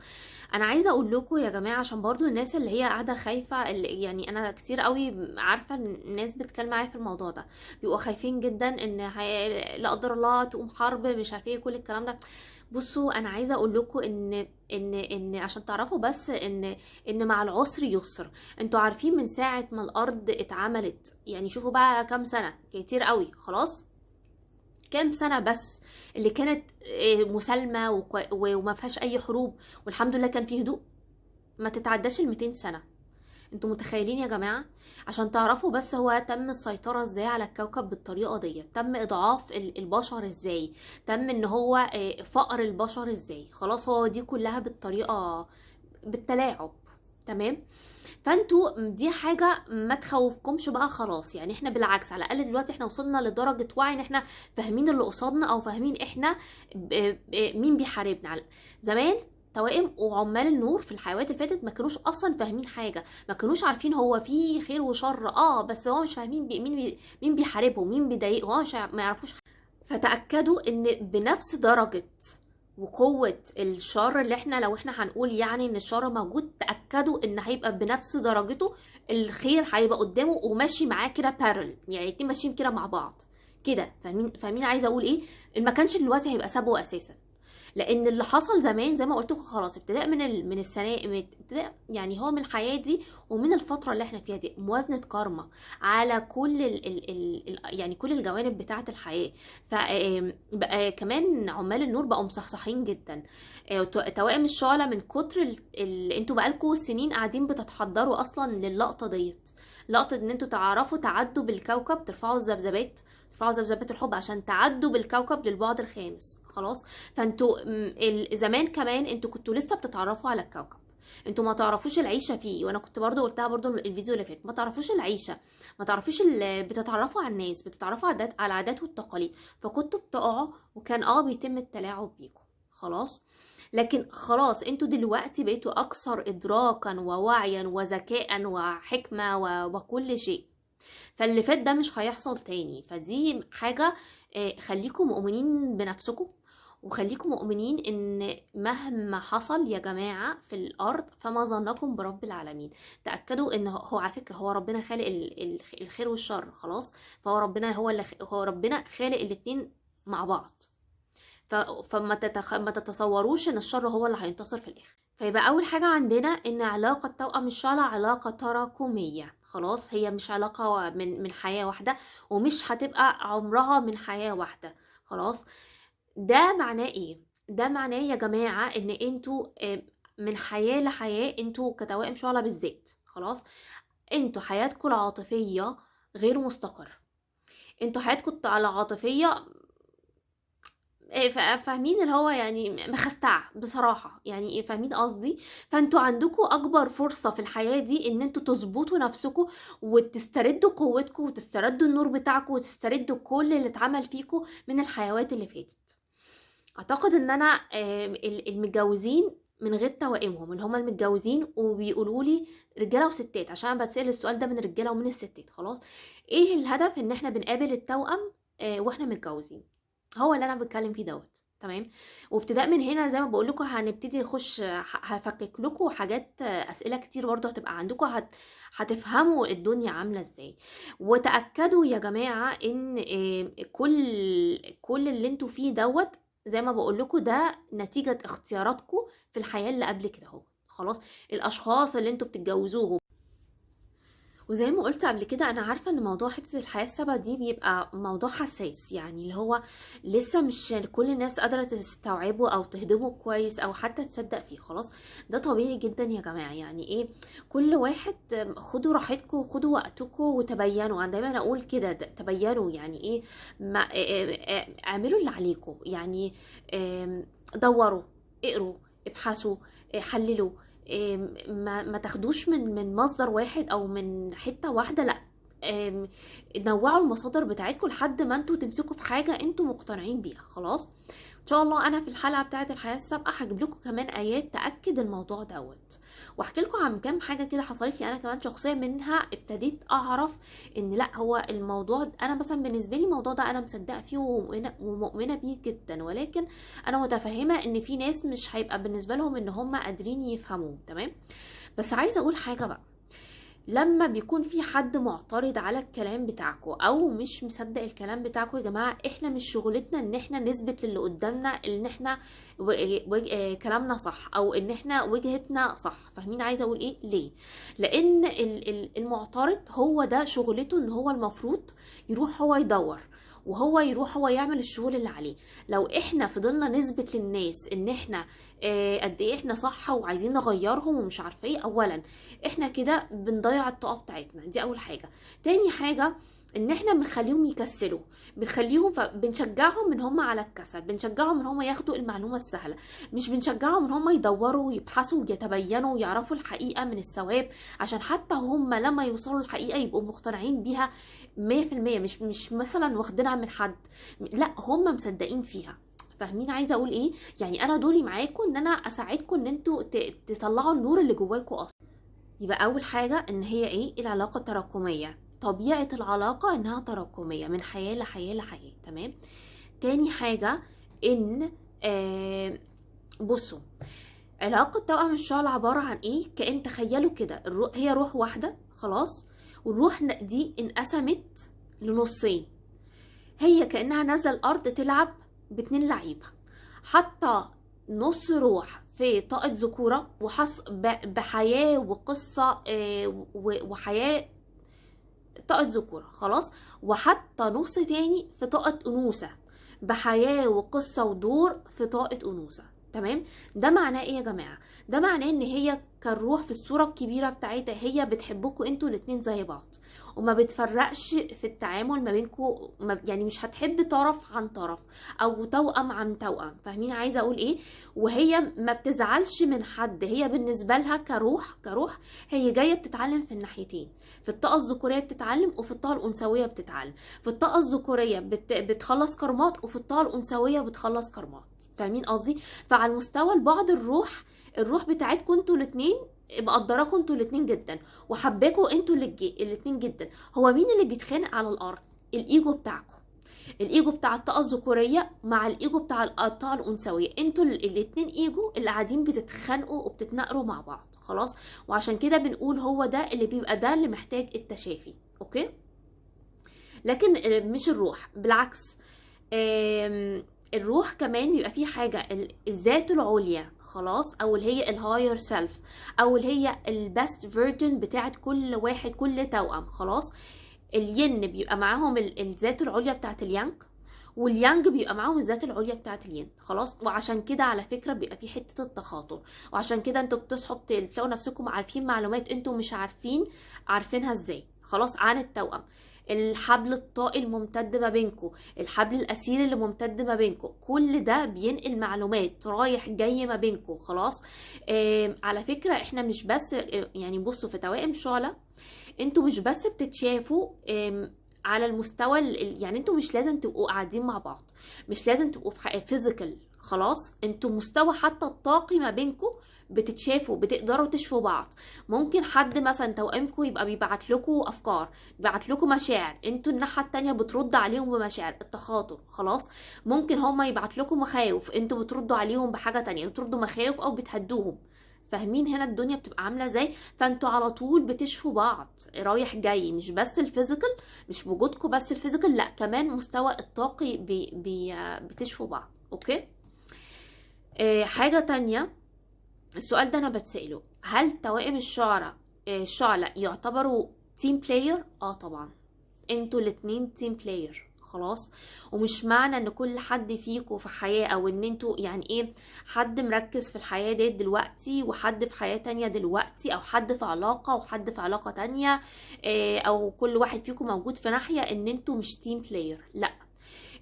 انا عايزة اقول لكم يا جماعة، عشان برضو الناس اللي هي قاعدة خايفة، يعني انا كتير قوي عارفة ان الناس بتتكلم معايا في الموضوع ده، بيبقوا خايفين جدا ان لا قدر الله تقوم حرب، مش عارفة ايه كل الكلام ده. بصوا، انا عايزة اقول لكم ان عشان تعرفوا بس ان مع العسر يسر. انتوا عارفين من ساعة ما الارض اتعملت، يعني شوفوا بقى كام سنة، كتير قوي. خلاص، كام سنة بس اللي كانت مسالمة وما فيهاش اي حروب، والحمد لله كان فيه هدوء، ما تتعداش ال 200 سنة. انتوا متخيلين يا جماعة؟ عشان تعرفوا بس هو تم السيطرة ازاي على الكوكب بالطريقة دي، تم اضعاف البشر ازاي، تم ان هو فقر البشر ازاي. خلاص، هو دي كلها بالطريقة، بالتلاعب. تمام. فانتوا دي حاجة ما تخوفكمش بقى، خلاص يعني احنا بالعكس، على الاقل دلوقتي احنا وصلنا لدرجة وعي ان احنا فاهمين اللي قصادنا، او فاهمين احنا مين بيحاربنا. زمان توائم وعمال النور في الحيوات اللي فاتت ما كانوش اصلا فاهمين حاجة، ما كانوش عارفين هو في خير وشر، بس هو مش فاهمين مين بيحاربهم، مين بيضايقهم، هو ما يعرفوش. فتأكدوا ان بنفس درجة وقوة الشر اللي احنا، لو احنا هنقول يعني ان الشر موجود، تأكدوا ان هيبقى بنفس درجته الخير، هيبقى قدامه وماشي معاه كده بارل، يعني الاتنين ماشيين كده مع بعض كده. فاهمين عايزه اقول ايه؟ ان ما كانش دلوقتي هيبقى سابه اساسا، لان اللي حصل زمان زي ما قلت لكم، خلاص ابتداء من السنه، ابتداء يعني هو من الحياه دي ومن الفتره اللي احنا فيها دي، موازنه كارما على كل يعني كل الجوانب بتاعه الحياه. فبقى كمان عمال النور بقوا مصحصحين جدا. توائم الشعلة من كتر انتوا بقالكوا سنين قاعدين بتتحضروا اصلا للقطه ديت، لقطه ان انتوا تعرفوا تعدوا بالكوكب، ترفعوا الذبذبات، ترفعوا ذبذبات الحب عشان تعدوا بالكوكب للبعد الخامس. خلاص، فانتوا زمان كمان انتوا كنتوا لسه بتتعرفوا على الكوكب، انتوا ما تعرفوش العيشه فيه، وانا كنت برضو قلتها برضو الفيديو اللي فات، ما تعرفوش العيشه، ما تعرفوش بتتعرفوا على الناس، بتتعرفوا على العادات والتقاليد، فكنتوا بتقعوا وكان بيتم التلاعب بيكم. خلاص، لكن خلاص انتوا دلوقتي بقيتوا اكثر ادراكا ووعيا وذكاء وحكمه وكل شيء، فاللي فات ده مش هيحصل تاني. فدي حاجة، خليكم مؤمنين بنفسكم، وخليكم مؤمنين ان مهما حصل يا جماعة في الارض فما ظنكم برب العالمين. تأكدوا ان هو على فكرة هو ربنا خالق الخير والشر. خلاص، فهو ربنا هو ربنا خالق الاتنين مع بعض. ما تتصوروش ان الشر هو اللي هينتصر في الاخر. فيبقى اول حاجة عندنا ان علاقة توأم الشعلة علاقة تراكمية. خلاص، هي مش علاقة من حياة واحدة، ومش هتبقى عمرها من حياة واحدة. خلاص، ده معناه ايه؟ ده معناه يا جماعة ان انتوا من حياة لحياة، انتوا كتوائم شعلة بالذات، خلاص، انتوا حياتكم العاطفية غير مستقرة، انتوا حياتكم العاطفية فاهمين اللي هو يعني مخستعة بصراحة، يعني ايه، فاهمين قصدي؟ فانتوا عندكم اكبر فرصة في الحياة دي ان انتوا تظبطوا نفسكم، وتستردوا قوتكم، وتستردوا النور بتاعكم، وتستردوا كل اللي اتعمل فيكم من الحيوات اللي فاتت. اعتقد ان انا المتجوزين من غير توائمهم، اللي هم المتجوزين وبيقولوا لي رجاله وستات، عشان انا بتسال السؤال ده من الرجاله ومن الستات. خلاص، ايه الهدف ان احنا بنقابل التوأم واحنا متجوزين؟ هو اللي انا بتكلم فيه دوت. تمام. وابتداء من هنا زي ما بقول لكم هنبتدي نخش، هفكك لكم حاجات، اسئله كتير برضه هتبقى عندكم، هتفهموا الدنيا عامله ازاي. وتاكدوا يا جماعه ان كل اللي انتوا فيه دوت، زي ما بقول لكم، ده نتيجه اختياراتكم في الحياه اللي قبل كده اهو. خلاص، الاشخاص اللي انتوا بتتجوزوهم، وزي ما قلت قبل كده، انا عارفه ان موضوع حته الحياه السبع دي بيبقى موضوع حساس، يعني اللي هو لسه مش كل الناس قادره تستوعبه او تهضمه كويس او حتى تصدق فيه. خلاص، ده طبيعي جدا يا جماعه. يعني ايه، كل واحد خدوا راحتكم، خدوا وقتكم، وتبينوا. انا دايما اقول كده، تبينوا يعني ايه، ما اعملوا اللي عليكم، يعني دوروا، اقروا، ابحثوا، حللوا، ما تاخدوش من مصدر واحد او من حته واحده، لا، نوعوا المصادر بتاعتكم لحد ما انتوا تمسكوا في حاجه انتوا مقتنعين بيها. خلاص، ان شاء الله انا في الحلقه بتاعه الحياه السابقه هجيب لكم كمان ايات تاكد الموضوع دوت، واحكي لكم عن كام حاجه كده حصلت لي انا كمان شخصيا، منها ابتديت اعرف ان لا، هو الموضوع انا مثلا بالنسبه لي الموضوع ده انا مصدقه فيه ومؤمنه بيه جدا، ولكن انا متفهمه ان في ناس مش هيبقى بالنسبه لهم ان هم قادرين يفهموه. تمام، بس عايزه اقول حاجه بقى، لما بيكون في حد معترض على الكلام بتاعكم او مش مصدق الكلام بتاعكم، يا جماعه احنا مش شغلتنا ان احنا نثبت للي قدامنا ان احنا كلامنا صح او ان احنا وجهتنا صح. فاهمين عايزه اقول ايه؟ ليه؟ لان المعترض هو ده شغلته، ان هو المفروض يروح هو يدور وهو يروح هو يعمل الشغل اللي عليه. لو احنا فضلنا نثبت للناس ان احنا قد ايه احنا صح وعايزين نغيرهم ومش عارفه ايه، اولا احنا كده بنضيع الطاقه بتاعتنا، دي اول حاجه. تاني حاجه، ان احنا بنخليهم يكسلوا، بنخليهم بنشجعهم ان هم على الكسل، بنشجعهم ان هم ياخدوا المعلومه السهله، مش بنشجعهم ان هم يدوروا ويبحثوا ويتبينوا ويعرفوا الحقيقه من الثواب، عشان حتى هم لما يوصلوا الحقيقه يبقوا مقتنعين بيها 100%، مش مثلا واخدينها من حد، لا هم مصدقين فيها. فاهمين عايزه اقول ايه؟ يعني انا دوري معاكم ان انا اساعدكم ان انتوا تطلعوا النور اللي جواكم اصلا. يبقى اول حاجه ان هي ايه؟ العلاقه التراكميه، طبيعه العلاقه انها تراكميه من حياه لحياه لحياه. تمام. تاني حاجه ان بصوا، علاقه توأم الشعل عباره عن ايه؟ كأن تخيلوا كده هي روح واحده، خلاص، والروح دي انقسمت لنصين، هي كأنها نازله الارض تلعب باتنين لعيبه، حتى نص روح في طاقة ذكورة وحس بحياة وقصة وحياة طاقة ذكورة، خلاص، وحتى نص تاني في طاقة أنوثة بحياة وقصة ودور في طاقة أنوثة. تمام. ده معناه ايه يا جماعة؟ ده معناه ان هي كالروح في الصورة الكبيرة بتاعتها هي بتحبكوا انتوا الاتنين زي بعض، وما بتفرقش في التعامل ما بينكوا، يعني مش هتحب طرف عن طرف او توأم عن توأم. فاهمين عايزة اقول ايه؟ وهي ما بتزعلش من حد، هي بالنسبة لها كروح هي جاية بتتعلم في الناحيتين، في الطاقة الذكورية بتتعلم وفي الطاقة الأنثوية بتتعلم. في الطاقة الذكورية بتخلص كرمات، وفي الطاقة الأنثوية بتخلص كرمات. فاهمين قصدي؟ فعلى المستوى البعد الروح بتاعتكم انتوا الاتنين مقدراكم انتوا الاتنين جدا، وحباكوا انتوا الاتنين جدا. هو مين اللي بيتخانق على الارض؟ الايجو بتاعكم، الايجو بتاع الطاقه الذكوريه مع الايجو بتاع الطاقه الانثويه، انتوا الاتنين ايجو اللي قاعدين بتتخانقوا وبتتناقروا مع بعض. خلاص، وعشان كده بنقول هو ده اللي بيبقى ده اللي محتاج التشافي. اوكي، لكن مش الروح، بالعكس. الروح كمان بيبقى فيه حاجة الذات العليا، خلاص، او اللي هي الهاير سيلف، او اللي هي البست فيرجن بتاعت كل واحد، كل توأم. خلاص، الين بيبقى معاهم الذات العليا بتاعت اليانج، واليانج بيبقى معاهم الذات العليا بتاعت الين. خلاص، وعشان كده على فكرة بيبقى في حتة التخاطر، وعشان كده انتوا بتصحوا تلاقوا نفسكم عارفين معلومات انتوا مش عارفينها ازاي، خلاص، عن التوأم. الحبل الطائي الممتد ما بينكم، الحبل الاسير اللي ممتد ما بينكم، كل ده بينقل معلومات رايح جاي ما بينكم. خلاص، على فكرة احنا مش بس يعني بصوا في توائم شعلة انتوا مش بس بتتشافوا على المستوى يعني انتوا مش لازم تبقوا قاعدين مع بعض، مش لازم تبقوا في فيزيكال. خلاص، انتوا مستوى حتى الطاقي ما بينكم بتتشافوا، بتقدروا تشفوا بعض. ممكن حد مثلا توأمكم يبقى بيبعت لكم افكار، بيبعت لكم مشاعر، انتوا الناحيه التانية بترد عليهم بمشاعر، التخاطر. خلاص، ممكن هما يبعت لكم مخاوف، انتوا بتردوا عليهم بحاجه تانية، بتردوا مخاوف او بتهدوهم. فاهمين هنا الدنيا بتبقى عامله ازاي؟ فانتوا على طول بتشفوا بعض رايح جاي، مش بس الفيزيكال، مش بوجودكم بس الفيزيكال، لا كمان مستوى الطاقي بتشفوا بعض. اوكي. حاجه تانية، السؤال ده انا بتسأله، هل توائم الشعلة يعتبروا تيم بلاير؟ طبعا، انتوا الاتنين تيم بلاير. خلاص، ومش معنى ان كل حد فيكم في حياة، او ان انتوا يعني ايه، حد مركز في الحياة دي دلوقتي وحد في حياة تانية دلوقتي، او حد في علاقة وحد في علاقة تانية، او كل واحد فيكم موجود في ناحية، ان انتوا مش تيم بلاير. لا،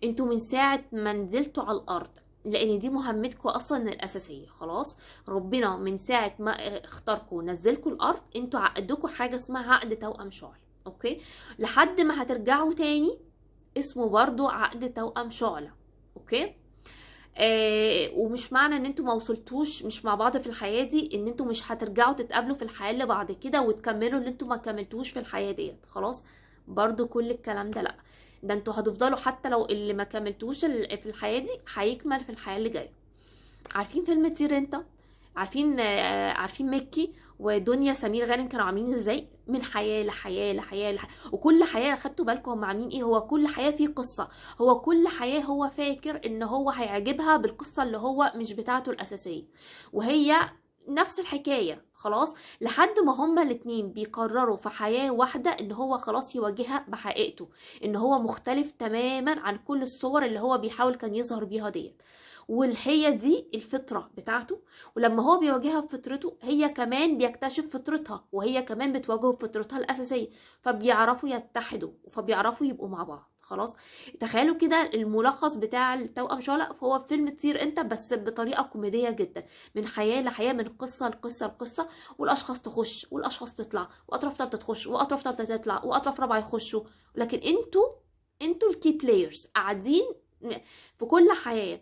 انتوا من ساعة ما نزلتوا على الارض، لان دي مهمتكم اصلا الاساسيه. خلاص، ربنا من ساعه ما اختاركم ونزلكم الارض انتوا عقدكم حاجه اسمها عقد توأم شعل. اوكي، لحد ما هترجعوا تاني، اسمه برضو عقد توأم شعلة. اوكي، ومش معنى ان انتوا ما وصلتوش مش مع بعض في الحياة دي ان انتوا مش هترجعوا تتقابلوا في الحياة اللي بعد كده وتكملوا اللي انتوا ما كملتوش في الحياة ديت. خلاص، برضو كل الكلام ده لا، ده انتوا هتفضلوا حتى لو اللي ما كملتوش في الحياة دي هيكمل في الحياة اللي جاية. عارفين فيلم طير انت؟ عارفين مكي ودنيا سمير غانم كانوا عاملين ازاي؟ من حياة لحياة لحياة لحياة، وكل حياة خدتوا بالكم هم عاملين ايه؟ هو كل حياة فيه قصة، هو كل حياة هو فاكر ان هو هيعجبها بالقصة اللي هو مش بتاعته الأساسية، وهي نفس الحكاية. خلاص، لحد ما هما الاتنين بيقرروا في حياة واحدة ان هو خلاص يواجهها بحقيقته، ان هو مختلف تماما عن كل الصور اللي هو بيحاول كان يظهر بيها ديت، وهي دي الفطرة بتاعته. ولما هو بيواجهها بفطرته، هي كمان بيكتشف فطرتها، وهي كمان بتواجهه بفطرتها الأساسية، فبيعرفوا يتحدوا فبيعرفوا يبقوا مع بعض. خلاص، تخيلوا كده الملخص بتاع التوأم شعلة، فهو فيلم طير انت بس بطريقة كوميدية جدا، من حياة لحياة، من قصة لقصة لقصة، والأشخاص تخش والأشخاص تطلع، وأطراف تالتة تخش وأطراف تالتة تطلع وأطراف رابعة يخشوا، لكن انتوا الكي بلايرز قاعدين في كل حياة.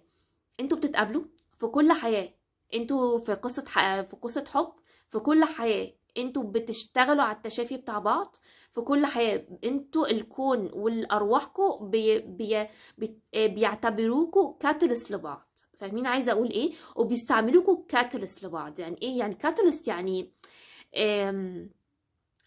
انتوا بتتقابلوا في كل حياة، انتوا في في قصة حب في كل حياة، انتوا بتشتغلوا على التشافي بتاع بعض في كل حياة، انتوا الكون والارواحكم بيعتبروكوا كاتاليست لبعض. فاهمين عايزة اقول ايه؟ وبيستعملوكوا كاتاليست لبعض. يعني ايه يعني كاتاليست؟ يعني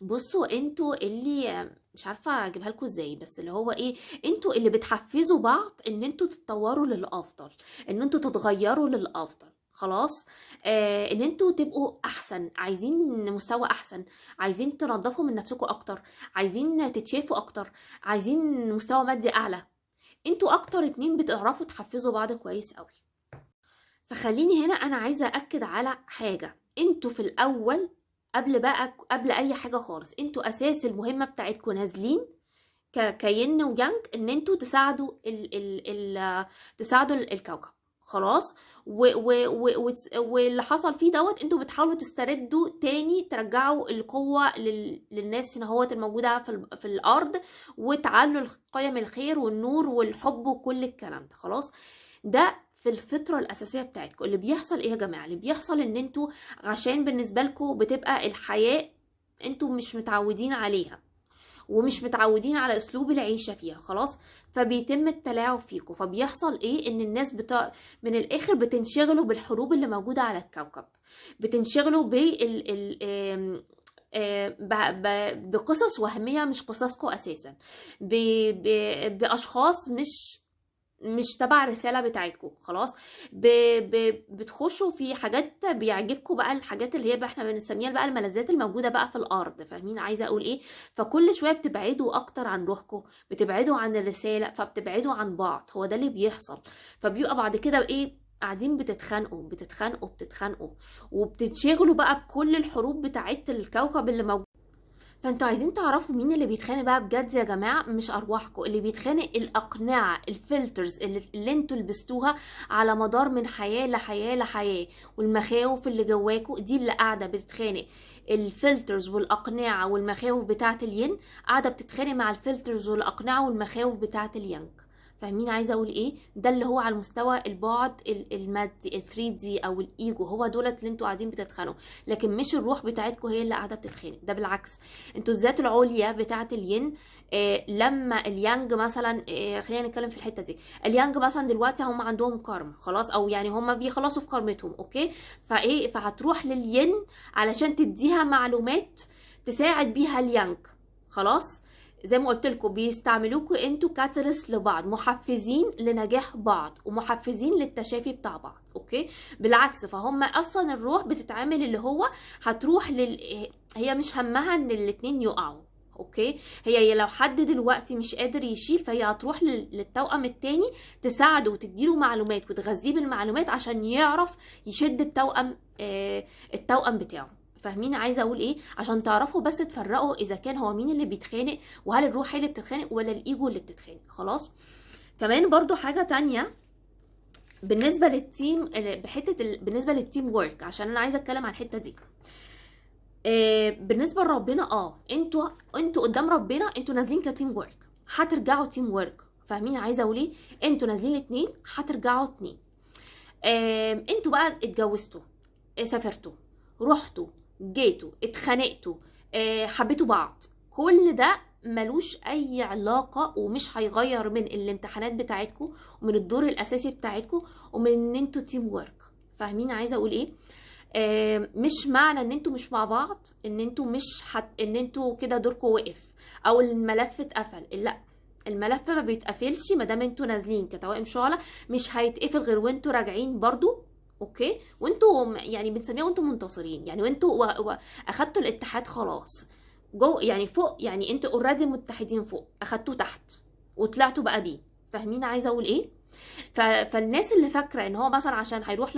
بصوا انتوا اللي مش عارفه اجيبها لكم ازاي، بس اللي هو ايه، انتوا اللي بتحفزوا بعض ان انتوا تتطوروا للافضل، ان انتوا تتغيروا للافضل. خلاص، ان انتوا تبقوا احسن، عايزين مستوى احسن، عايزين تنظفوا من نفسكم اكتر، عايزين تتشافوا اكتر، عايزين مستوى مادي اعلى. انتوا اكتر اتنين بتعرفوا تحفزوا بعض كويس قوي. فخليني هنا انا عايزه اكد على حاجه، انتوا في الاول قبل اي حاجه خالص، انتوا اساس المهمه بتاعتكم نازلين كين ويانج ان انتوا تساعدوا تساعدوا الكوكب. خلاص، واللي حصل فيه دوت انتوا بتحاولوا تستردوا تاني، ترجعوا القوة للناس هنا هوت الموجودة في الارض، وتعلوا قيم الخير والنور والحب وكل الكلام ده. خلاص، ده في الفطرة الأساسية بتاعتكم. اللي بيحصل ايه يا جماعة؟ اللي بيحصل ان انتوا عشان بالنسبة لكم بتبقى الحياة انتوا مش متعودين عليها، ومش متعودين على اسلوب العيشه فيها. خلاص، فبيتم التلاعب فيكم، فبيحصل ايه؟ ان الناس من الاخر بتنشغلوا بالحروب اللي موجوده على الكوكب، بتنشغلوا بقصص وهميه مش قصصكم اساسا، باشخاص مش تبع الرسالة بتاعتكم. خلاص، بتخشوا في حاجات بيعجبكم بقى، الحاجات اللي هي بقى احنا بنسميها بقى الملذات الموجودة بقى في الأرض. فاهمين عايزة أقول إيه؟ فكل شوية بتبعدوا أكتر عن روحكم، بتبعدوا عن الرسالة، فبتبعدوا عن بعض. هو ده اللي بيحصل. فبيبقى بعد كده إيه؟ قاعدين بتتخانقوا وبتتشغلوا بقى بكل الحروب بتاعت الكوكب اللي موجود. فانتوا عايزين تعرفوا مين اللي بيتخانق بقى بجد يا جماعه؟ مش ارواحكم اللي بيتخانق، الاقنعه، الفلترز اللي انتوا لبستوها على مدار من حياه لحياه لحياه، والمخاوف اللي جواكوا دي اللي قاعده بتتخانق. الفلترز والاقنعه والمخاوف بتاعه الين قاعده بتتخانق مع الفلترز والاقنعه والمخاوف بتاعه اليانج. فاهمين عايزه اقول ايه؟ ده اللي هو على المستوى البعد المادي، ال 3 دي او الايجو، هو دولت اللي انتوا قاعدين بتتخانقوا، لكن مش الروح بتاعتكم هي اللي قاعده بتتخانق. ده بالعكس، انتوا الذات العليا بتاعه الين. لما اليانج مثلا، خلينا نتكلم في الحته دي. اليانج مثلا دلوقتي هم عندهم كارما، خلاص، او يعني هم بيخلصوا في كارمتهم. اوكي، فهتروح للين علشان تديها معلومات تساعد بيها اليانج. خلاص، زي ما قلت لكم بيستعملوكوا انتوا كاتاليست لبعض، محفزين لنجاح بعض ومحفزين للتشافي بتاع بعض. اوكي، بالعكس، فهم اصلا الروح بتتعامل اللي هو هتروح هي مش همها ان الاتنين يقعوا. اوكي، هي لو حد دلوقتي مش قادر يشيل، فهي هتروح للتوأم التاني تساعده وتديله معلومات وتغذيه بالمعلومات عشان يعرف يشد التوأم بتاعه. فاهمين عايزه اقول ايه؟ عشان تعرفوا بس تفرقوا اذا كان هو مين اللي بيتخانق، وهل الروح هي اللي بتتخانق ولا الايجو اللي بتتخانق. خلاص، كمان برضو حاجه تانية بالنسبه للتيم، بالنسبه للتيم وورك، عشان انا عايزه اتكلم عن الحته دي. بالنسبه لربنا انتوا قدام ربنا انتوا نازلين كتيم ورك، هترجعوا تيم ورك. فاهمين عايزه اقول ايه؟ انتوا نازلين اتنين هترجعوا اتنين. انتوا بقى اتجوزتوا، سافرتوا، رحتوا، جيتوا، اتخانقتوا، حبيتوا بعض، كل ده ملوش اي علاقة ومش هيغير من الامتحانات بتاعتكم ومن الدور الاساسي بتاعتكم ومن ان انتوا تيم ورك. فاهمين عايزة اقول ايه؟ مش معنى ان انتوا مش مع بعض ان انتوا مش ان انتوا كده دوركم وقف او الملف اتقفل. لا، الملف ما بيتقفلش ما دام انتوا نازلين كتوائم شعلة، مش هيتقفل غير وانتوا راجعين برضو. اوكي، وانتوا يعني بنسميها وانتوا منتصرين، يعني وانتوا اخدتوا الاتحاد خلاص جو، يعني فوق، يعني انتوا اوريدي متحدين فوق، اخدتوه تحت وطلعتوا بقى بيه. فاهمين عايزه اقول ايه؟ فالناس اللي فاكره ان هو مثلا عشان هيروح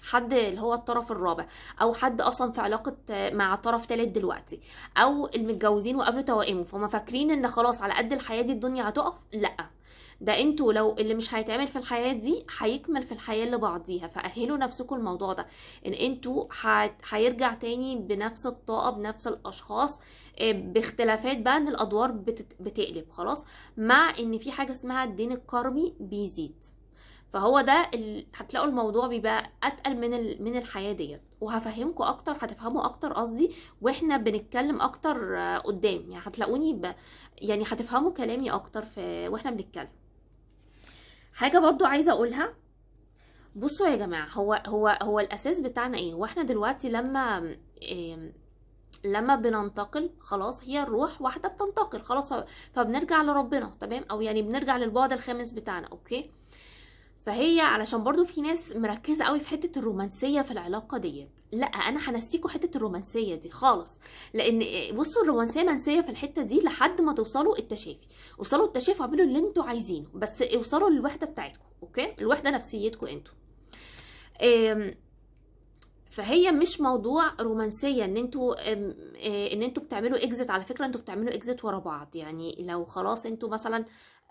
حد اللي هو الطرف الرابع، او حد اصلا في علاقه مع طرف ثالث دلوقتي، او المتجوزين وقبلوا توائمه، فهم فاكرين ان خلاص على قد الحياه دي الدنيا هتقف. لا، ده انتوا لو اللي مش هيتعمل في الحياه دي هيكمل في الحياه اللي بعضيها. فاهلوا نفسكم الموضوع ده، ان انتوا هيرجع تاني بنفس الطاقه بنفس الاشخاص، باختلافات بقى ان الادوار بتقلب خلاص، مع ان في حاجه اسمها الدين الكرمي بيزيد. فهو ده هتلاقوا الموضوع بيبقى اتقل من الحياه ديت. وهفهمكم اكتر، هتفهموا اكتر قصدي، واحنا بنتكلم اكتر قدام، يعني هتلاقوني يعني هتفهموا كلامي اكتر واحنا بنتكلم. حاجه برضو عايزه اقولها، بصوا يا جماعه، هو الاساس بتاعنا ايه؟ واحنا دلوقتي لما بننتقل خلاص، هي الروح واحده بتنتقل خلاص، فبنرجع لربنا، تمام، او يعني بنرجع للبعد الخامس بتاعنا. اوكي، فهي علشان برضو في ناس مركزة قوي في حتة الرومانسية في العلاقة ديت. لا، انا هنسيكوا حتة الرومانسية دي خالص، لان بصوا الرومانسية منسية في الحتة دي لحد ما توصلوا التشافي. وصلوا التشافي واعملوا اللي انتوا عايزينه، بس اوصلوا للوحدة بتاعتكم. اوكي، الوحدة نفسيتكم انتوا. فهي مش موضوع رومانسيه ان انتوا بتعملوا اكزit. على فكره انتوا بتعملوا اكزit ورا بعض، يعني لو خلاص انتوا مثلا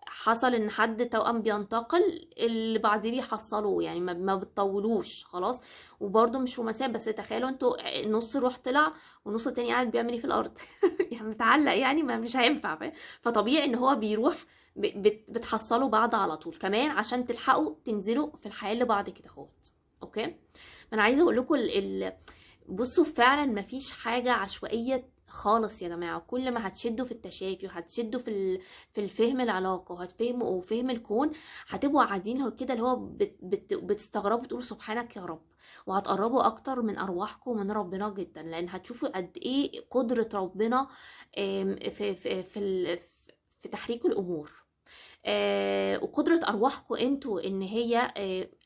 حصل ان حد توأم بينتقل، اللي بعديه بيحصلوه، يعني ما بتطولوش خلاص. وبرده مش رومانسيه، بس تخيلوا انتوا نص روح طلع والنص التاني قاعد بيعمل ايه في الارض يعني متعلق، يعني ما مش هينفع، فاهم؟ فطبيعي ان هو بيروح بتحصلوا بعض على طول كمان عشان تلحقوا تنزلوا في الحياه اللي بعد كده اهوت. اوكي، ما انا عايزه اقول لكم بصوا فعلا مفيش حاجه عشوائيه خالص يا جماعه. كل ما هتشدوا في التشافي وهتشدوا في الفهم العلاقه وهتفهموا وفهم الكون، هتبقوا قاعدين كده اللي هو بتستغربوا تقولوا سبحانك يا رب، وهتقربوا اكتر من ارواحكم ومن ربنا جدا، لان هتشوفوا قد ايه قدره ربنا في تحريك الامور، وقدرة أرواحكم انتوا ان هي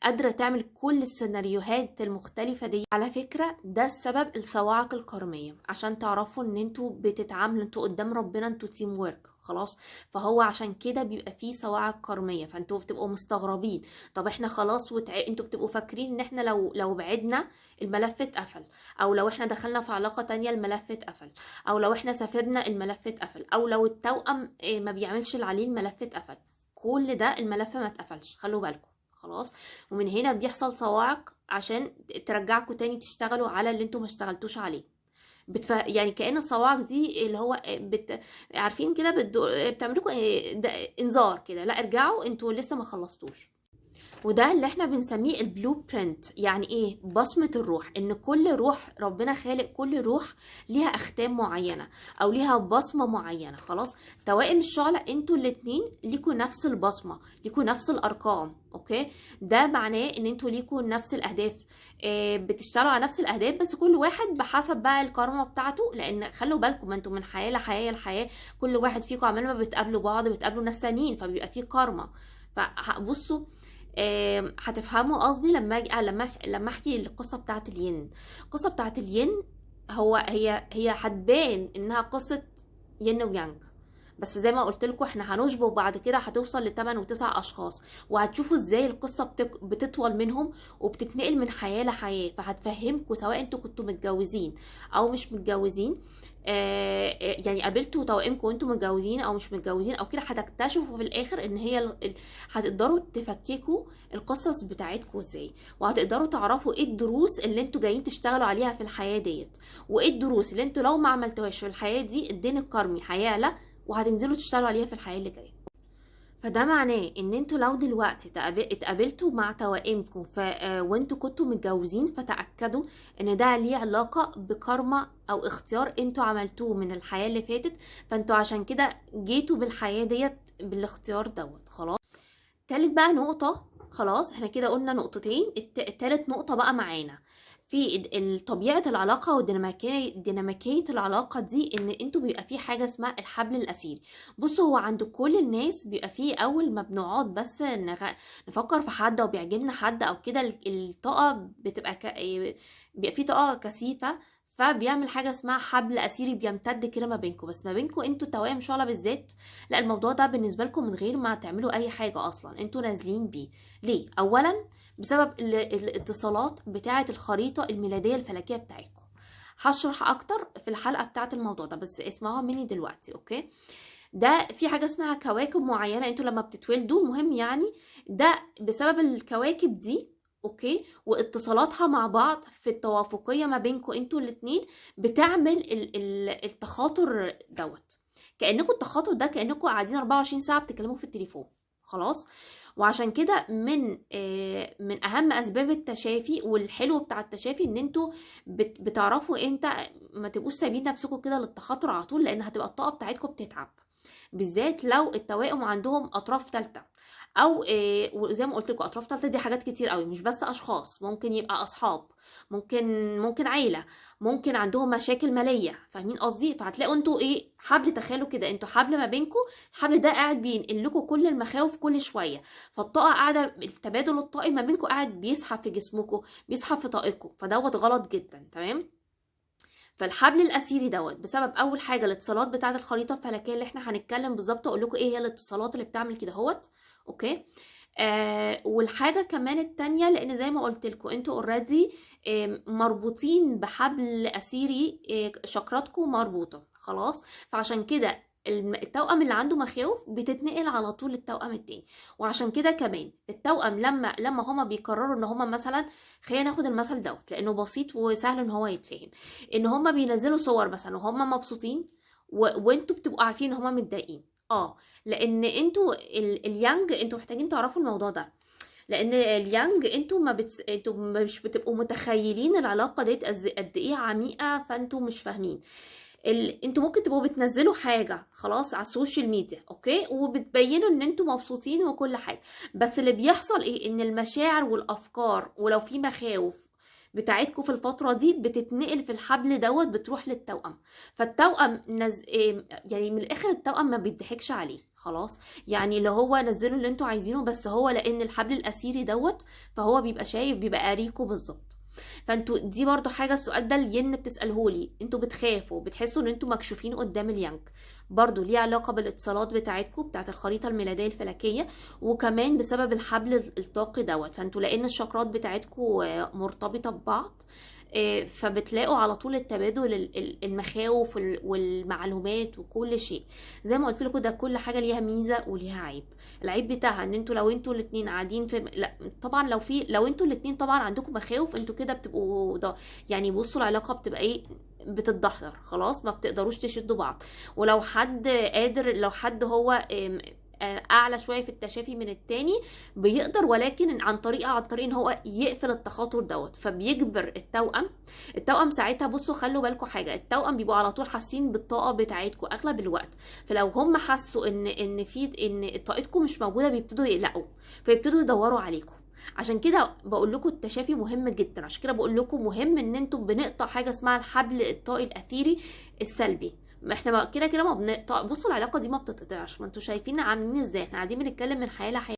قادرة تعمل كل السيناريوهات المختلفة دي. على فكرة ده السبب الصواعق الكرمية، عشان تعرفوا ان انتوا بتتعاملوا انتوا قدام ربنا انتوا تيم ورك خلاص. فهو عشان كده بيبقى فيه صواعق كرمية، فانتوا بتبقوا مستغربين. طب احنا خلاص انتوا بتبقوا فاكرين ان احنا لو بعدنا الملف اتقفل، او لو احنا دخلنا في علاقة تانية الملف اتقفل، او لو احنا سافرنا الملف اتقفل، او لو التوأم ما بيعملش اللي عليه الملف اتقفل. كل ده الملف ما اتقفلش، خلوا بالكم خلاص. ومن هنا بيحصل صواعق عشان ترجعكم تاني تشتغلوا على اللي انتوا ما اشتغلتوش عليه. يعني كأن الصواعق دي اللي هو عارفين كده بتعملوا لكم انذار كده، لا ارجعوا انتوا لسه ما خلصتوش. وده اللي احنا بنسميه البلو برينت. يعني ايه؟ بصمة الروح، ان كل روح ربنا خالق كل روح ليها اختام معينة او ليها بصمة معينة خلاص. توائم الشعلة انتوا الاتنين ليكوا نفس البصمة، ليكوا نفس الارقام. اوكي، ده معناه ان انتوا ليكوا نفس الاهداف، بتشتغلوا على نفس الاهداف، بس كل واحد بحسب بقى الكارما بتاعته. لان خلوا بالكم ما انتوا من حياة لحياة لحياة، كل واحد فيكم عمال ما بتقابلوا بعض بتقابلوا ناس تانيين، فبيبقى فيه كارما. فبصوا هتفهموا قصدي لما احكي القصه بتاعت الين. القصه بتاعت الين هي هتبان انها قصه ين ويانج، بس زي ما قلت لكم احنا هنشبه بعد كده هتوصل ل8 و9 اشخاص، وهتشوفوا ازاي القصه بتطول منهم وبتتنقل من حياه لحياه، فهتفهمكم سواء انتوا كنتوا متجوزين او مش متجوزين. يعني قابلتوا توائمكم وانتوا متجوزين او مش متجوزين او كده، هتكتشفوا في الاخر ان هي هتقدروا تفككوا القصص بتاعتكم ازاي، وهتقدروا تعرفوا ايه الدروس اللي انتوا جايين تشتغلوا عليها في الحياه ديت، وايه الدروس اللي انتوا لو ما عملتوهاش في الحياه دي الدين الكرمي هيعلى وهتنزلوا تشتغلوا عليها في الحياه اللي جايه. فده معناه ان انتوا لو دلوقتي اتقابلتوا مع توائمكم وانتوا كنتوا متجوزين، فتأكدوا ان ده ليه علاقة بكارما او اختيار انتوا عملتوه من الحياة اللي فاتت، فانتوا عشان كده جيتوا بالحياة ديت بالاختيار دوت. خلاص، تالت بقى نقطة، خلاص احنا كده قلنا نقطتين، التالت نقطة بقى معانا في طبيعة العلاقة وديناميكية العلاقة دي، ان انتوا بيبقى في حاجة اسمها الحبل الأسيري. بصوا، هو عند كل الناس بيبقى فيه اول ما بنقعد بس نفكر في حد او بيعجبنا حد او كده، الطاقة بتبقى بيبقى فيه طاقة كثيفة، فبيعمل حاجه اسمها حبل اسيري بيمتد كده ما بينكم. بس ما بينكم انتوا توائم شعلة بالذات، لا، الموضوع ده بالنسبه لكم من غير ما تعملوا اي حاجه اصلا انتوا نازلين بيه. ليه؟ اولا بسبب الاتصالات بتاعه الخريطه الميلاديه الفلكيه بتاعتكم. هشرح اكتر في الحلقه بتاعه الموضوع ده، بس اسمعوها مني دلوقتي. اوكي؟ ده في حاجه اسمها كواكب معينه انتوا لما بتتولدوا، المهم يعني ده بسبب الكواكب دي، اوكي، واتصالاتها مع بعض في التوافقيه ما بينكم انتوا الاتنين بتعمل التخاطر دوت. كانكم التخاطر ده كانكم قاعدين 24 ساعه بتتكلموا في التليفون. خلاص، وعشان كده من اهم اسباب التشافي والحلو بتاع التشافي ان انتوا بتعرفوا امتى ما تبقوش سايبين نفسكم كده للتخاطر على طول، لان هتبقى الطاقه بتاعتكم بتتعب، بالذات لو التوائم عندهم اطراف ثالثه، او وزي ما قلت لكم اطراف ثالثه دي حاجات كتير قوي، مش بس اشخاص، ممكن يبقى اصحاب، ممكن عيله، ممكن عندهم مشاكل ماليه، فاهمين قصدي؟ فهتلاقوا انتوا حبل، تخيلوا كده انتوا حبل ما بينكم، الحبل ده قاعد بينقل لكم كل المخاوف كل شويه، فالطاقه قاعده، التبادل الطاقي ما بينكم قاعد بيسحب في جسمكم، بيسحب في طاقتكم، فدوت غلط جدا. تمام؟ فالحبل الاسيري دوت بسبب اول حاجه الاتصالات بتاعه الخريطه الفلكيه اللي احنا هنتكلم بالظبط، اقول لكم ايه هي الاتصالات اللي بتعمل كده هوت. اوكي؟ والحاجه كمان التانية، لان زي ما قلت لكم انتوا اوريدي مربوطين بحبل اسيري، شكراتكم مربوطه. خلاص، فعشان كده التوأم اللي عنده مخاوف بتتنقل على طول للتوأم التاني. وعشان كده كمان التوأم لما هما بيقرروا ان هما مثلا، خلينا ناخد المثل دوت لانه بسيط وسهل ان هو يتفهم، ان هما بينزلوا صور مثلا وهما مبسوطين وانتوا بتبقوا عارفين ان هما متضايقين. لان انتوا اليانج، انتوا محتاجين تعرفوا الموضوع ده، لان اليانج انتوا مش بتبقوا متخيلين العلاقه ديت قد ايه عميقه، فانتوا مش فاهمين. انتوا ممكن تبقوا بتنزلوا حاجه خلاص على السوشيال ميديا، اوكي، وبتبينوا ان انتوا مبسوطين وكل حاجه، بس اللي بيحصل ان المشاعر والافكار ولو في مخاوف بتاعتكم في الفترة دي بتتنقل في الحبل دوت، بتروح للتوأم. فالتوأم يعني من الاخر التوأم ما بيضحكش عليه. خلاص، يعني اللي هو نزلوا اللي انتوا عايزينه، بس هو لان الحبل الاسيري دوت فهو بيبقى شايف، بيبقى قاريكوا بالظبط. فانتوا دي برضو حاجة، السؤال ده الين بتسألهولي، انتوا بتخافوا بتحسوا ان انتوا مكشوفين قدام اليانج، برضو ليه علاقة بالاتصالات بتاعتكم بتاعت الخريطة الميلادية الفلكية، وكمان بسبب الحبل الطاقي دوت. فانتوا لان الشكرات بتاعتكم مرتبطة ببعض، فبتلاقوا على طول التبادل المخاوف والمعلومات وكل شيء. زي ما قلت لكم ده كل حاجه ليها ميزه وليها عيب. العيب بتاعها ان انتوا لو انتوا الاثنين قاعدين لا طبعا، لو انتوا الاثنين طبعا عندكم مخاوف، انتوا كده بتبقوا يعني بصوا العلاقه بتبقى بتتدحضر، خلاص ما بتقدروش تشدوا بعض. ولو حد قادر، لو حد هو اعلى شويه في التشافي من التاني بيقدر، ولكن عن طريق ان هو يقفل التخاطر دوت، فبيجبر التوأم ساعتها. بصوا خلوا بالكم حاجه، التوأم بيبقوا على طول حاسين بالطاقه بتاعتكم اغلب الوقت، فلو هم حسوا ان طاقتكم مش موجوده بيبتدوا يقلقوا، فيبتدوا يدوروا عليكم. عشان كده بقول لكم التشافي مهم جدا، عشان كده بقول لكم مهم ان انتم بنقطع حاجه اسمها الحبل الطاقي الاثيري السلبي. ما احنا كده ما بصوا العلاقه دي ما بتتقطعش، ما انتوا شايفين عاملين ازاي، احنا قاعدين بنتكلم من حياه لحياه.